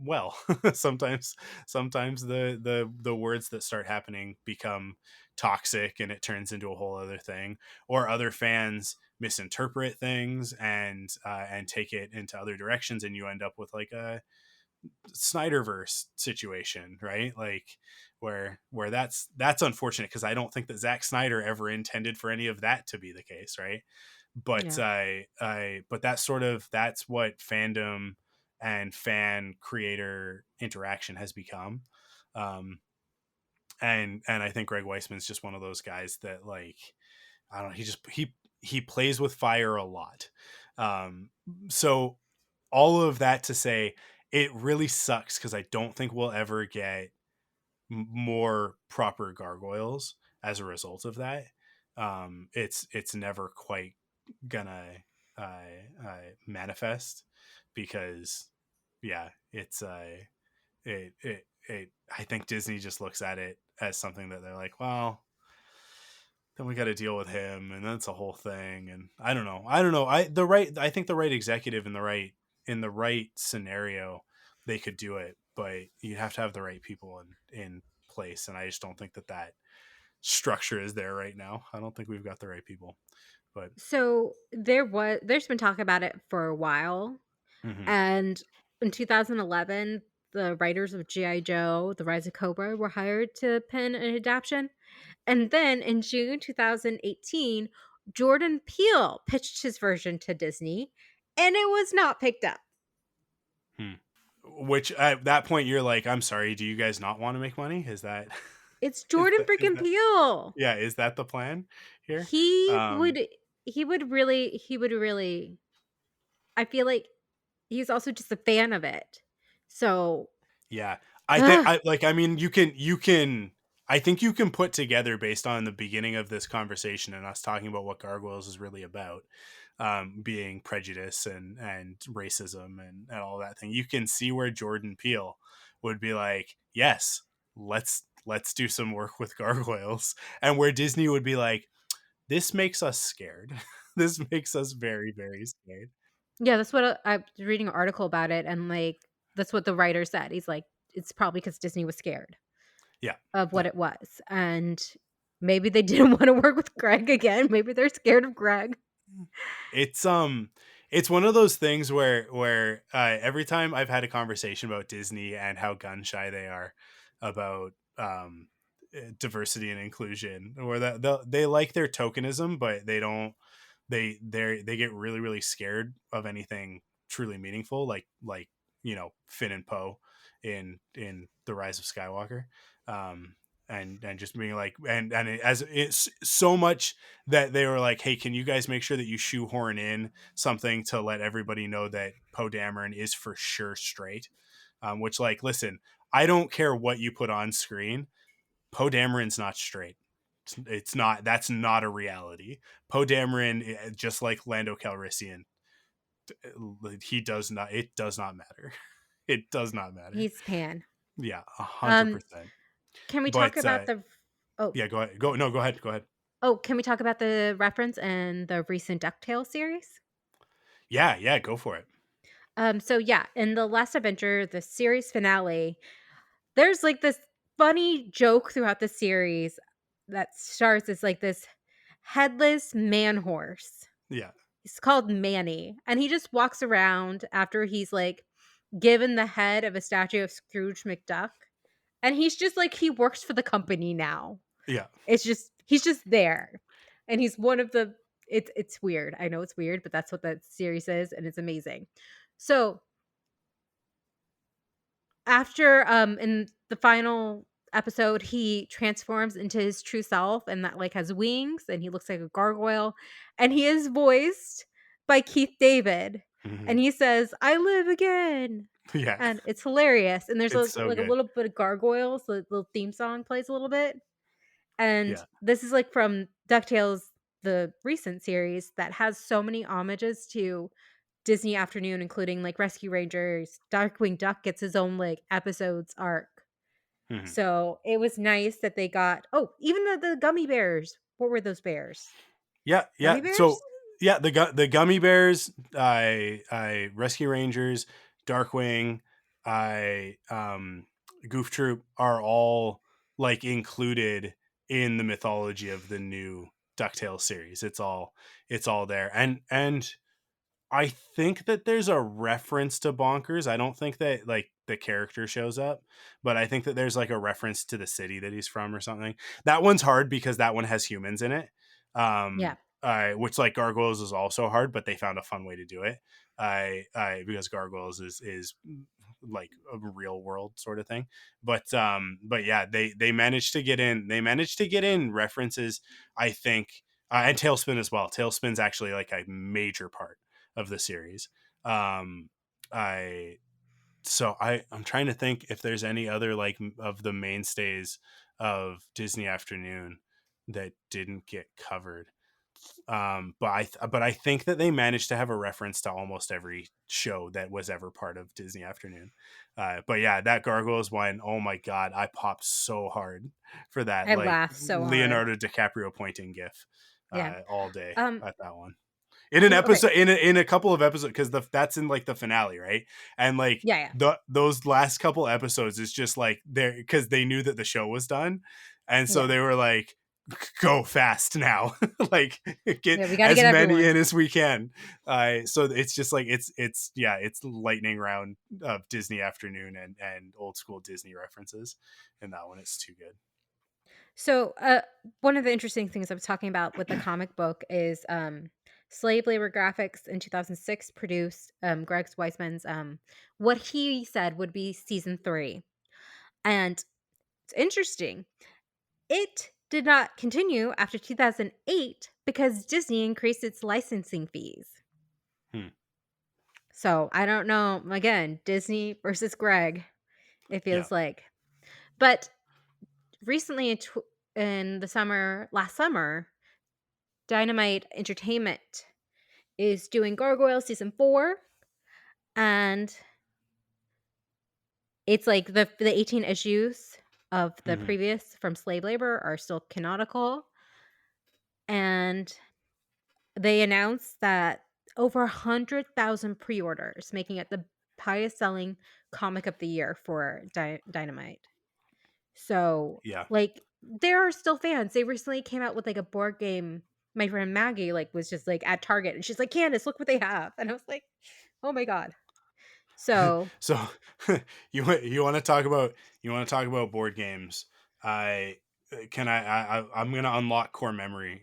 well. Sometimes the words that start happening become toxic, and it turns into a whole other thing, or other fans misinterpret things and take it into other directions, and you end up with like a Snyderverse situation, right? Like where that's unfortunate, because I don't think that Zack Snyder ever intended for any of that to be the case, right? But Yeah. but that's what fandom and fan creator interaction has become. um and I think Greg Weisman's just one of those guys that, like, I don't know, he plays with fire a lot. um so all of that to say, it really sucks because I don't think we'll ever get more proper Gargoyles as a result of that. It's never quite gonna manifest, because yeah, it's it I think Disney just looks at it as something that they're like, well, then we got to deal with him, and that's a whole thing. And I don't know, I think the right executive in the right scenario, they could do it, but you have to have the right people in place, and I just don't think that structure is there right now. I don't think we've got the right people. But So there's been talk about it for a while, mhm. and in 2011, the writers of GI Joe: The Rise of Cobra were hired to pen an adaptation, and then in June 2018, Jordan Peele pitched his version to Disney, and it was not picked up. Hmm. Which at that point you're like, I'm sorry, do you guys not want to make money? Is that It's is Jordan is freaking that Peele. yeah, is that the plan here? He um would he would really I feel like he's also just a fan of it. So, Yeah. I think ugh. I mean, you can I think you can put together, based on the beginning of this conversation and us talking about what Gargoyles is really about, being prejudice and racism and all that thing. You can see where Jordan Peele would be like, yes, let's do some work with Gargoyles, and where Disney would be like, this makes us scared. This makes us very, very scared. Yeah, that's what I was reading an article about it, and, like, that's what the writer said. He's like, "It's probably because Disney was scared Yeah. of what Yeah. it was, and maybe they didn't wanna work with Greg again. Maybe they're scared of Greg." It's it's one of those things where every time I've had a conversation about Disney and how gun shy they are about diversity and inclusion, where they like their tokenism, but they don't they get really, really scared of anything truly meaningful, like Finn and Poe in The Rise of Skywalker. um and just being like, and as it's so much that they were like, hey, can you guys make sure that you shoehorn in something to let everybody know that Poe Dameron is for sure straight. Which, like, listen, I don't care what you put on screen, Poe Dameron's not straight. It's not. That's not a reality. Poe Dameron, just like Lando Calrissian, he does not. It does not matter. It does not matter. He's pan. Yeah, Um, 100%. can we talk But about the oh, yeah, go ahead. Go no, go ahead. Go ahead. can we talk about the reference in the recent DuckTales series? Yeah, yeah, go for it. So yeah, in the last adventure, the series finale, there's like this funny joke throughout the series that starts as like this headless man horse. Yeah. He's called Manny, and he just walks around after he's like given the head of a statue of Scrooge McDuck, and he's just like he works for the company now. Yeah. It's just he's just there, and he's one of the. It's weird. I know it's weird, but that's what that series is, and it's amazing. So after in the final episode, he transforms into his true self, and that like has wings, and he looks like a gargoyle, and he is voiced by Keith David, Mhm. and he says, "I live again." Yeah. And it's hilarious. And there's It's so like a good. little bit of gargoyles. The little theme song plays a little bit. And Yeah. this is like from DuckTales, the recent series that has so many homages to Disney Afternoon, including like Rescue Rangers. Darkwing Duck gets his own like episodes arc. Mhm. So it was nice that they got even the gummy bears. What were those bears? Yeah, yeah. Gummy bears? So yeah, the gummy bears, I Rescue Rangers, Darkwing, I Goof Troop are all like included in the mythology of the new DuckTales series. It's all there. And I think that there's a reference to Bonkers. I don't think that like the character shows up, but I think that there's like a reference to the city that he's from or something. That one's hard because that one has humans in it. Yeah. Which like Gargoyles is also hard, but they found a fun way to do it. Because Gargoyles is like a real world sort of thing. But yeah, they managed to get in. They managed to get in references. I think, and Tailspin as well. Tailspin's actually like a major part of the series. Um, I I'm trying to think if there's any other like of the mainstays of Disney Afternoon that didn't get covered. But I think that they managed to have a reference to almost every show that was ever part of Disney Afternoon. But yeah, that Gargoyles one, oh my god, I popped so hard for that I like laughed so hard. Leonardo DiCaprio pointing gif Yeah. all day Um at that one in an okay. episode in a couple of episodes because that's in like the finale, right? And like Yeah, yeah. those last couple episodes is just like there because they knew that the show was done, and so Yeah. they were like, go fast now, like get Yeah, we got to as get many everyone. in as we can. So it's just like it's lightning round of Disney Afternoon and old school Disney references, and that one is too good. So, one of the interesting things I was talking about with the comic book is Slave Labor Graphics in 2006 produced Greg Weisman's what he said would be season 3. And it's interesting. It did not continue after 2008 because Disney increased its licensing fees. Hmm. So, I don't know, again, Disney versus Greg, it Yeah. feels like. But recently in the last summer, Dynamite Entertainment is doing Gargoyle season 4, and it's like the 18 issues of the Mhm. previous from Slave Labor are still canonical, and they announced that over 100,000 pre-orders, making it the highest selling comic of the year for Dynamite. So, Yeah. like, there are still fans. They recently came out with like a board game. My friend Maggie like was just like at Target, and she's like, "Candace, look what they have," and I was like, "Oh my god!" So So you want to talk about board games? I I'm gonna unlock core memory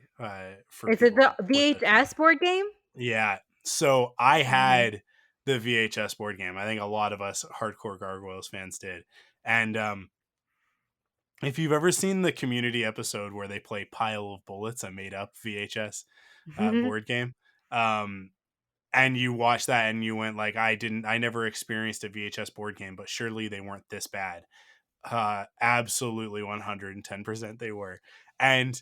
for is it the people with this one. VHS board game? Yeah. So I Mhm. had the VHS board game. I think a lot of us hardcore Gargoyles fans did. And if you've ever seen the Community episode where they play Pile of Bullets, a made up VHS Mhm. board game, um, and you watch that and you went like, I never experienced a VHS board game, but surely they weren't this bad. Absolutely 110% they were. And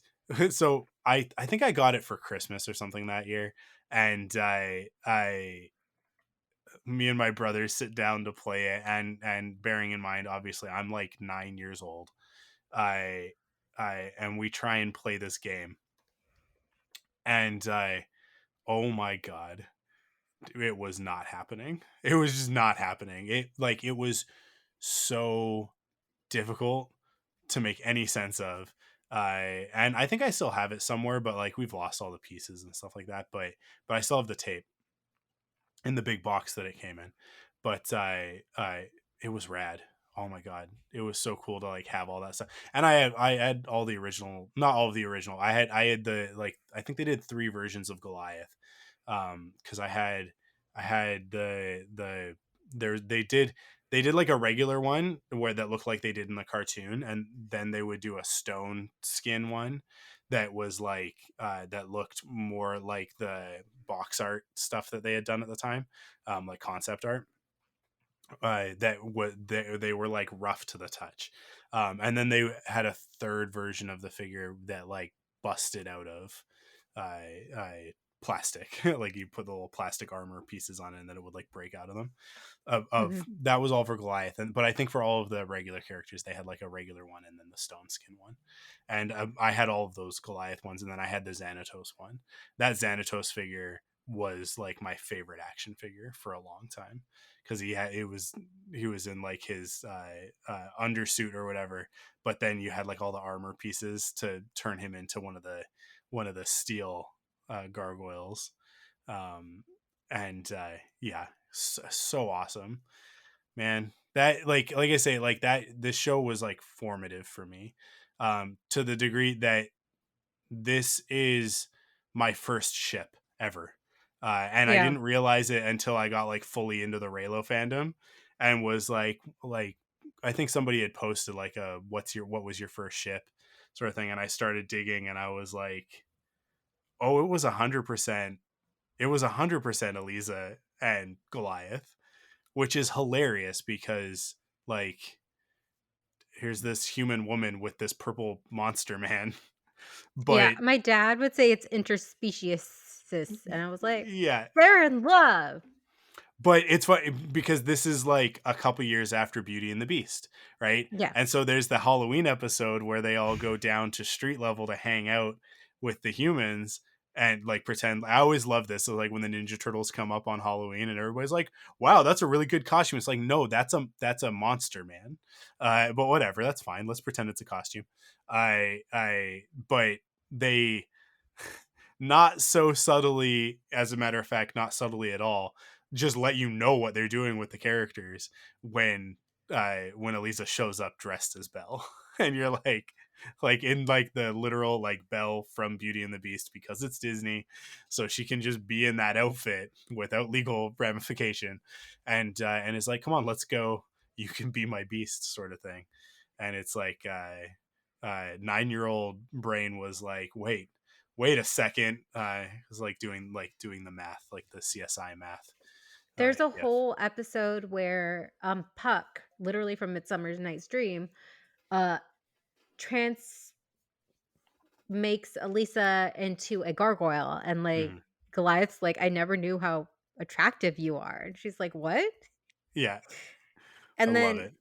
so I think I got it for Christmas or something that year, and I me and my brother sit down to play it, and bearing in mind obviously I'm like 9 years old. I I and we try and play this game, and I oh my god, it was not happening. It was just not happening. It was so difficult to make any sense of. And I think I still have it somewhere, but like we've lost all the pieces and stuff like that. But I still have the tape in the big box that it came in. But I it was rad. oh my god, it was so cool to like have all that stuff. And I had all the original, not all of the original. I had the, like, I think they did 3 versions of Goliath. Cuz I had the there they did like a regular one where that looked like they did in the cartoon, and then they would do a stone skin one that was like that looked more like the box art stuff that they had done at the time, like concept art, they were like rough to the touch, and then they had a third version of the figure that like busted out of uh, plastic. Like you put the little plastic armor pieces on it, and then it would like break out of them. Of Mhm. That was all for Goliath, but I think for all of the regular characters, they had like a regular one and then the stone skin one. And I had all of those Goliath ones, and then I had the Xanatos one. That Xanatos figure was like my favorite action figure for a long time, because he was in like his undersuit or whatever, but then you had like all the armor pieces to turn him into one of the steel gargoyles. um and yeah, so awesome, man. That, like I say, like that this show was like formative for me, to the degree that this is my first ship ever. And I Yeah. didn't realize it until I got like fully into the Raylo fandom, and was like I think somebody had posted like a what was your first ship sort of thing, and I started digging, and I was like, oh, it was 100% Eliza and Goliath, which is hilarious because like here's this human woman with this purple monster man. Yeah, But my dad would say it's interspecies, and I was like, yeah, "They're in love." but it's funny because this is like a couple years after Beauty and the Beast, right? Yeah. And so there's the Halloween episode where they all go down to street level to hang out with the humans and like pretend. I always love this. So like when the Ninja Turtles come up on Halloween and everybody's like, "Wow, that's a really good costume." It's like, no, that's a monster man. But whatever, that's fine. Let's pretend it's a costume. But they not so subtly, as a matter of fact, not subtly at all, just let you know what they're doing with the characters when Elisa shows up dressed as Belle. And you're like in like the literal like Belle from Beauty and the Beast, because it's Disney, so she can just be in that outfit without legal ramification, and it's like, come on, let's go, you can be my beast sort of thing. And it's like 9-year-old brain was like, wait a second. It was like doing the math, like the CSI math. There's a Yeah. whole episode where, Puck, literally from Midsummer Night's Dream, uh, trans makes Elisa into a gargoyle, and, like, Mhm. Goliath's like, "I never knew how attractive you are," and she's like, "What?" Yeah, I And love then it.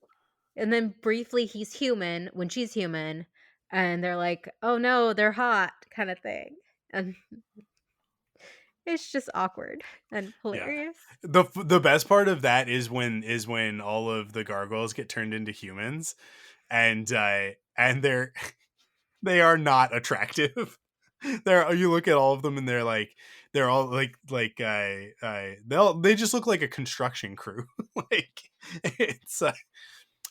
and then briefly he's human when she's human, and they're like, "Oh, no, they're hot," kinda thing, and it's just awkward and Yeah. hilarious. The best part of that is when all of the gargoyles get turned into humans, and they are not attractive. You look at all of them and they're all they just look like a construction crew. Like it's I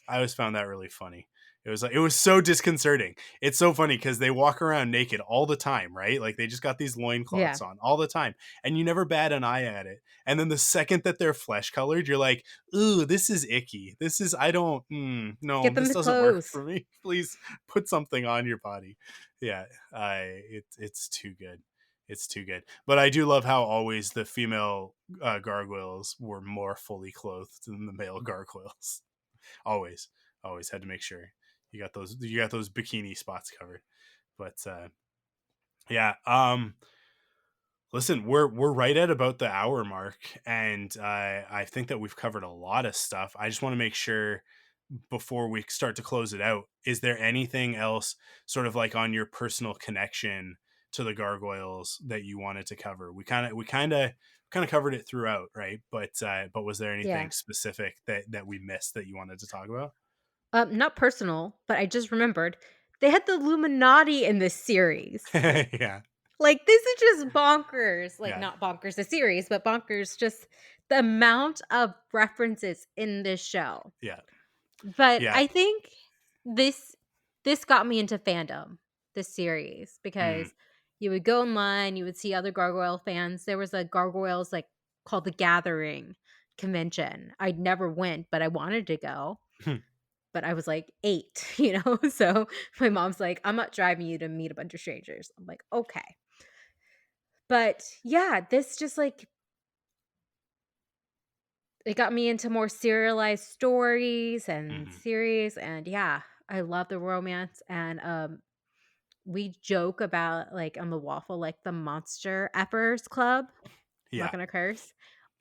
always found that really funny. It was so disconcerting. It's so funny because they walk around naked all the time, right? Like they just got these Yeah. loincloths on all the time, and you never bat an eye at it. And then the second that they're flesh colored, you're like, "Ooh, this is icky. This is I don't no, Get them this the doesn't work clothes. for me. Please put something on your body." Yeah, it's too good. It's too good. But I do love how always the female gargoyles were more fully clothed than the male gargoyles. Always, always had to make sure you got those bikini spots covered. But yeah, listen, we're right at about the hour mark, and I think that we've covered a lot of stuff. I just want to make sure before we start to close it out, is there anything else sort of like on your personal connection to the gargoyles that you wanted to cover? We kind of covered it throughout, right? But was there Yeah. anything specific that we missed that you wanted to talk about? Not personal, but I just remembered they had the Illuminati in this series. Yeah, Like, this is just bonkers. Like, yeah, not bonkers the series, but bonkers just the amount of references in this show. yeah. But Yeah. I think this this got me into fandom, this series, Mm. because you would go online, you would see other Gargoyle fans. There was a Gargoyles like called the Gathering convention. I'd never went, but I wanted to go. But I was like 8, So my mom's like, "I'm not driving you to meet a bunch of strangers." I'm like, "Okay." But yeah, this just like it got me into more serialized stories and Hmm. series, and yeah, I love the romance. And we joke about like on the waffle, like the Monster Effers Club. I'm not Yeah. gonna curse,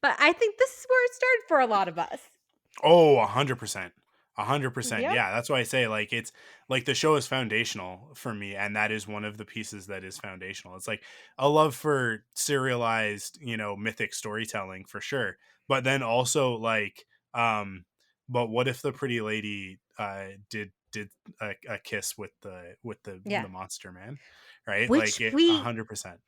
but I think this is where it started for a lot of us. Oh, 100%. 100%. Yep. Yeah, that's why I say like it's like the show is foundational for me, and that is one of the pieces that is foundational. It's like a love for serialized, mythic storytelling for sure. But then also like um but what if the pretty lady did a kiss with the Yeah. monster man? Right? Like Which it we 100%.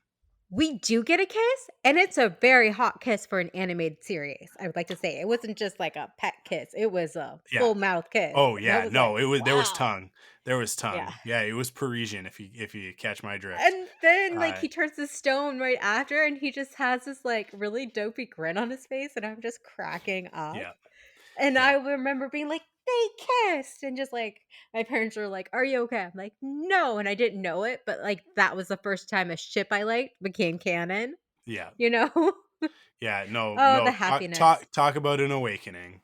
we do get a kiss, and it's a very hot kiss for an animated series. I would like to say it wasn't just like a pet kiss; it was a Yeah. full mouth kiss, Oh and I yeah, was like, no, there was "Wow." tongue. There was Yeah. tongue. Yeah, it was Parisian if you catch my drift. And then, like, Uh he turns to stone right after, and he just has this, like, really dopey grin on his face, and I'm just cracking up. yeah, And I yeah. remember being like, "They kissed!" And just, like, my parents were like, "Are you okay?" I'm like, "No," and I didn't know it, but, like, that was the first time a ship I liked became canon, Yeah. you know? Yeah, no, Oh, the no, happiness. talk about an awakening.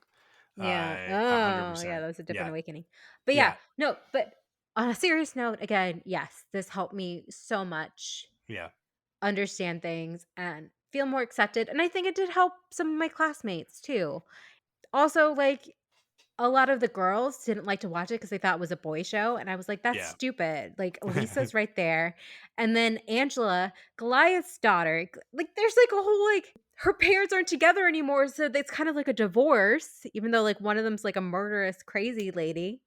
Yeah. Oh, yeah, 100%. that was a different Yeah. awakening. But yeah, Yeah. no, but on a serious note, again, yes, this helped me so much Yeah. understand things and feel more accepted. And I think it did help some of my classmates too. Also, like a lot of the girls didn't like to watch it because they thought it was a boy show. And I was like, that's Yeah. stupid. Like Lisa's right there. And then Angela, Goliath's daughter, like there's like a whole like her parents aren't together anymore. So it's kind of like a divorce, even though like one of them's like a murderous, crazy lady.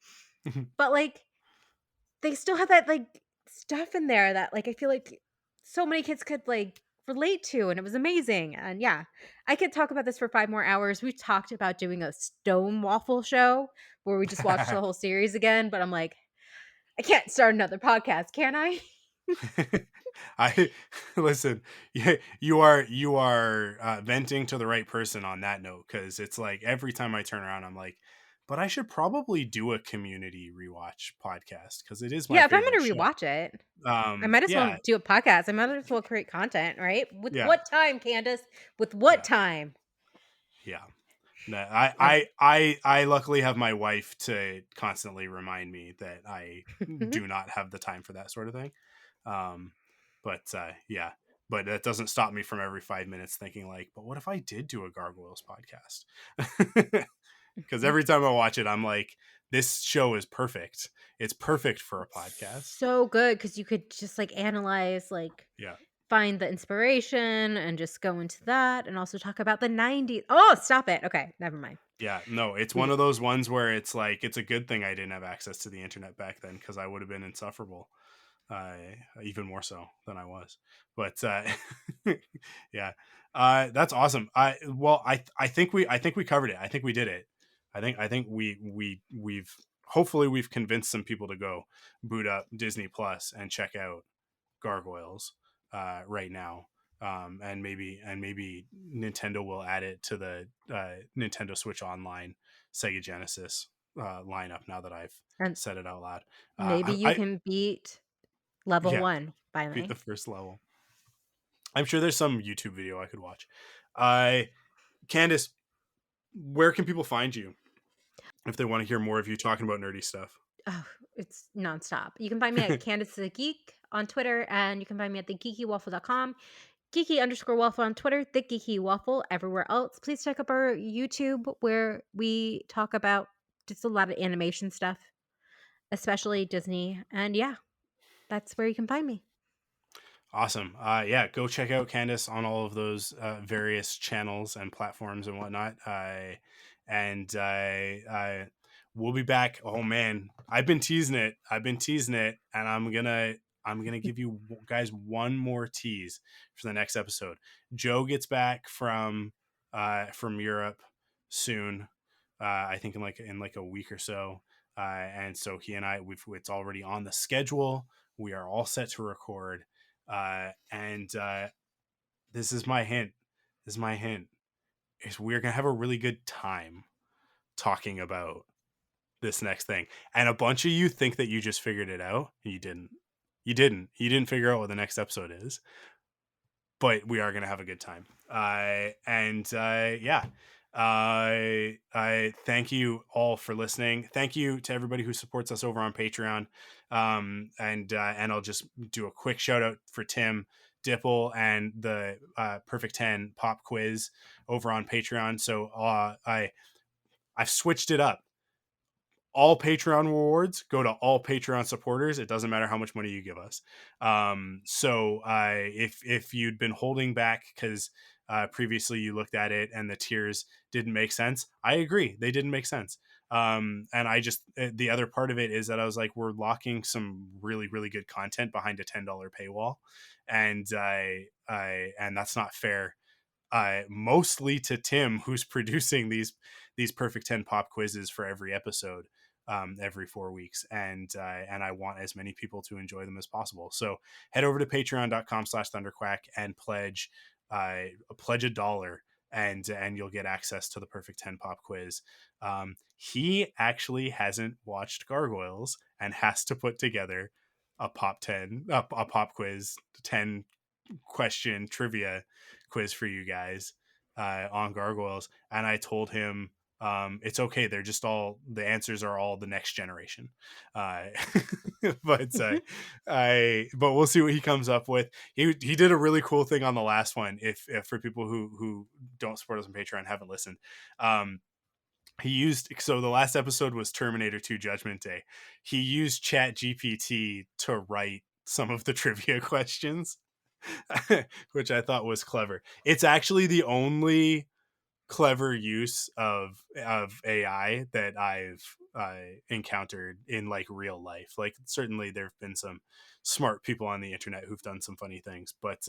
But like they still have that, like, stuff in there that, like, I feel like so many kids could, like, relate to, and it was amazing, and yeah, I could talk about this for 5 more hours. We talked about doing a stone waffle show where we just watched the whole series again, but I'm like, "I can't start another podcast, can I?" I listen. You are venting to the right person on that note, because it's like every time I turn around, I'm like, but I should probably do a community rewatch podcast because it is my Yeah, if I'm favorite gonna show. rewatch it, I might as well Yeah, do a podcast. I might as well create content, right? With yeah, what time, Candace? With what yeah, time? yeah. No, I, Ugh. I, I, I luckily have my wife to constantly remind me that I do not have the time for that sort of thing. Um, yeah, but that doesn't stop me from every 5 minutes thinking like, but what if I did do a Gargoyles podcast? Because every time I watch it, I'm like, this show is perfect. It's perfect for a podcast. So good because you could just, like, analyze, like, Yeah. find the inspiration and just go into that and also talk about the '90s. Oh, stop it. Okay, never mind. Yeah, no, it's one We of those ones where it's like it's a good thing I didn't have access to the internet back then because I would have been insufferable, uh, even more so than I was. But yeah, that's awesome. I think we covered it. I think we did it. I think we've hopefully we've convinced some people to go boot up Disney Plus and check out Gargoyles right now. And maybe Nintendo will add it to the Nintendo Switch Online, Sega Genesis lineup. Now that I've and said it out loud, maybe you I can beat level yeah, 1 beat the finally. first level. I'm sure there's some YouTube video I could watch. Uh, Candace, where can people find you if they want to hear more of you talking about nerdy stuff? Oh, it's nonstop. You can find me at Candace the Geek on Twitter, and you can find me at thegeekywaffle.com. Geeky_waffle on Twitter, the Geeky Waffle everywhere else. Please check up our YouTube where we talk about just a lot of animation stuff, especially Disney. And yeah, that's where you can find me. Awesome. Yeah, go check out Candace on all of those various channels and platforms and whatnot. And we'll be back. Oh man, I've been teasing it. And I'm gonna give you guys one more tease for the next episode. Joe gets back from Europe soon. I think in like a week or so. And so he and I, it's already on the schedule. We are all set to record. And this is my hint. Is we're going to have a really good time talking about this next thing. And a bunch of you think that you just figured it out. You didn't. You didn't figure out what the next episode is. But we are going to have a good time. I thank you all for listening. Thank you to everybody who supports us over on Patreon. And I'll just do a quick shout out for Tim Dipple and the Perfect 10 pop quiz over on Patreon. So I've switched it up. All Patreon rewards go to all Patreon supporters. It doesn't matter how much money you give us. So if you'd been holding back because previously you looked at it and the tiers didn't make sense, I agree, they didn't make sense. And I just, the other part of it is that I was like, we're locking some really, really good content behind a $10 paywall, and and that's not fair. Mostly to Tim, who's producing these Perfect 10 pop quizzes for every episode, every 4 weeks. And I want as many people to enjoy them as possible. So head over to patreon.com/ThunderQuack and pledge $1, and you'll get access to the Perfect 10 pop quiz. He actually hasn't watched Gargoyles and has to put together a pop quiz, 10 question trivia quiz for you guys on Gargoyles. And I told him it's okay, they're just all, the answers are all the next generation. But we'll see what he comes up with. He did a really cool thing on the last one. If for people who don't support us on Patreon, haven't listened, he used, so the last episode was Terminator 2 Judgment Day. He used ChatGPT to write some of the trivia questions, which I thought was clever. It's actually the only clever use of AI that I've encountered in like real life. Like certainly there've been some smart people on the internet who've done some funny things, but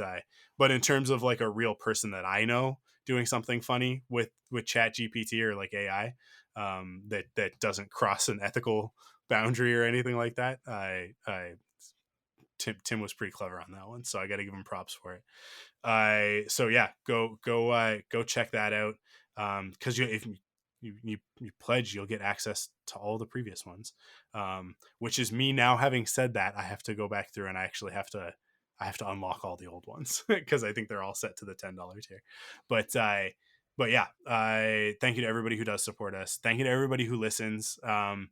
in terms of like a real person that I know doing something funny with ChatGPT or like AI that doesn't cross an ethical boundary or anything like that, Tim was pretty clever on that one, so I got to give him props for it. So yeah, go check that out. Because if you pledge, you'll get access to all the previous ones. Which is me now having said that, I have to go back through and I actually have to unlock all the old ones because I think they're all set to the $10 tier. But yeah, thank you to everybody who does support us. Thank you to everybody who listens. And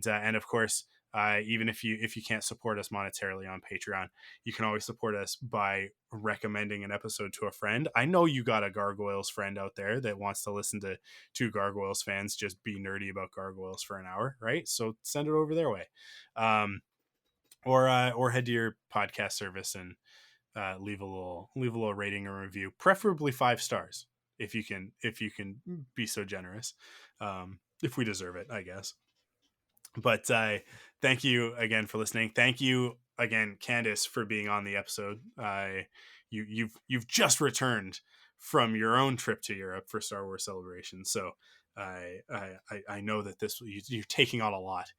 of course, even if you can't support us monetarily on Patreon, you can always support us by recommending an episode to a friend. I know you got a Gargoyles friend out there that wants to listen to two Gargoyles fans just be nerdy about Gargoyles for an hour, right? So send it over their way, or head to your podcast service and leave a little rating or review, preferably 5 stars if you can be so generous. If we deserve it, I guess. But thank you again for listening. Thank you again, Candace, for being on the episode. You've just returned from your own trip to Europe for Star Wars Celebration, so I know that you're taking on a lot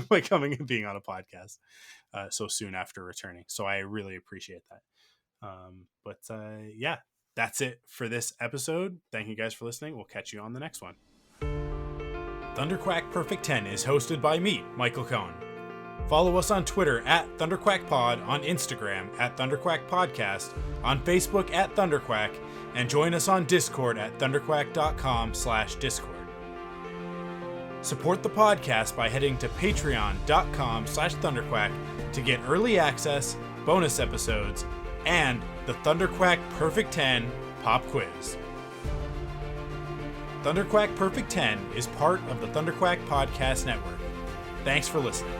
by coming and being on a podcast so soon after returning. So I really appreciate that. But yeah, that's it for this episode. Thank you guys for listening. We'll catch you on the next one. ThunderQuack Perfect 10 is hosted by me, Michael Cohen. Follow us on Twitter at ThunderQuackPod, on Instagram at ThunderQuackPodcast, on Facebook at ThunderQuack, and join us on Discord at ThunderQuack.com/Discord. Support the podcast by heading to Patreon.com/ThunderQuack to get early access, bonus episodes, and the ThunderQuack Perfect 10 pop quiz. ThunderQuack Perfect 10 is part of the ThunderQuack Podcast Network. Thanks for listening.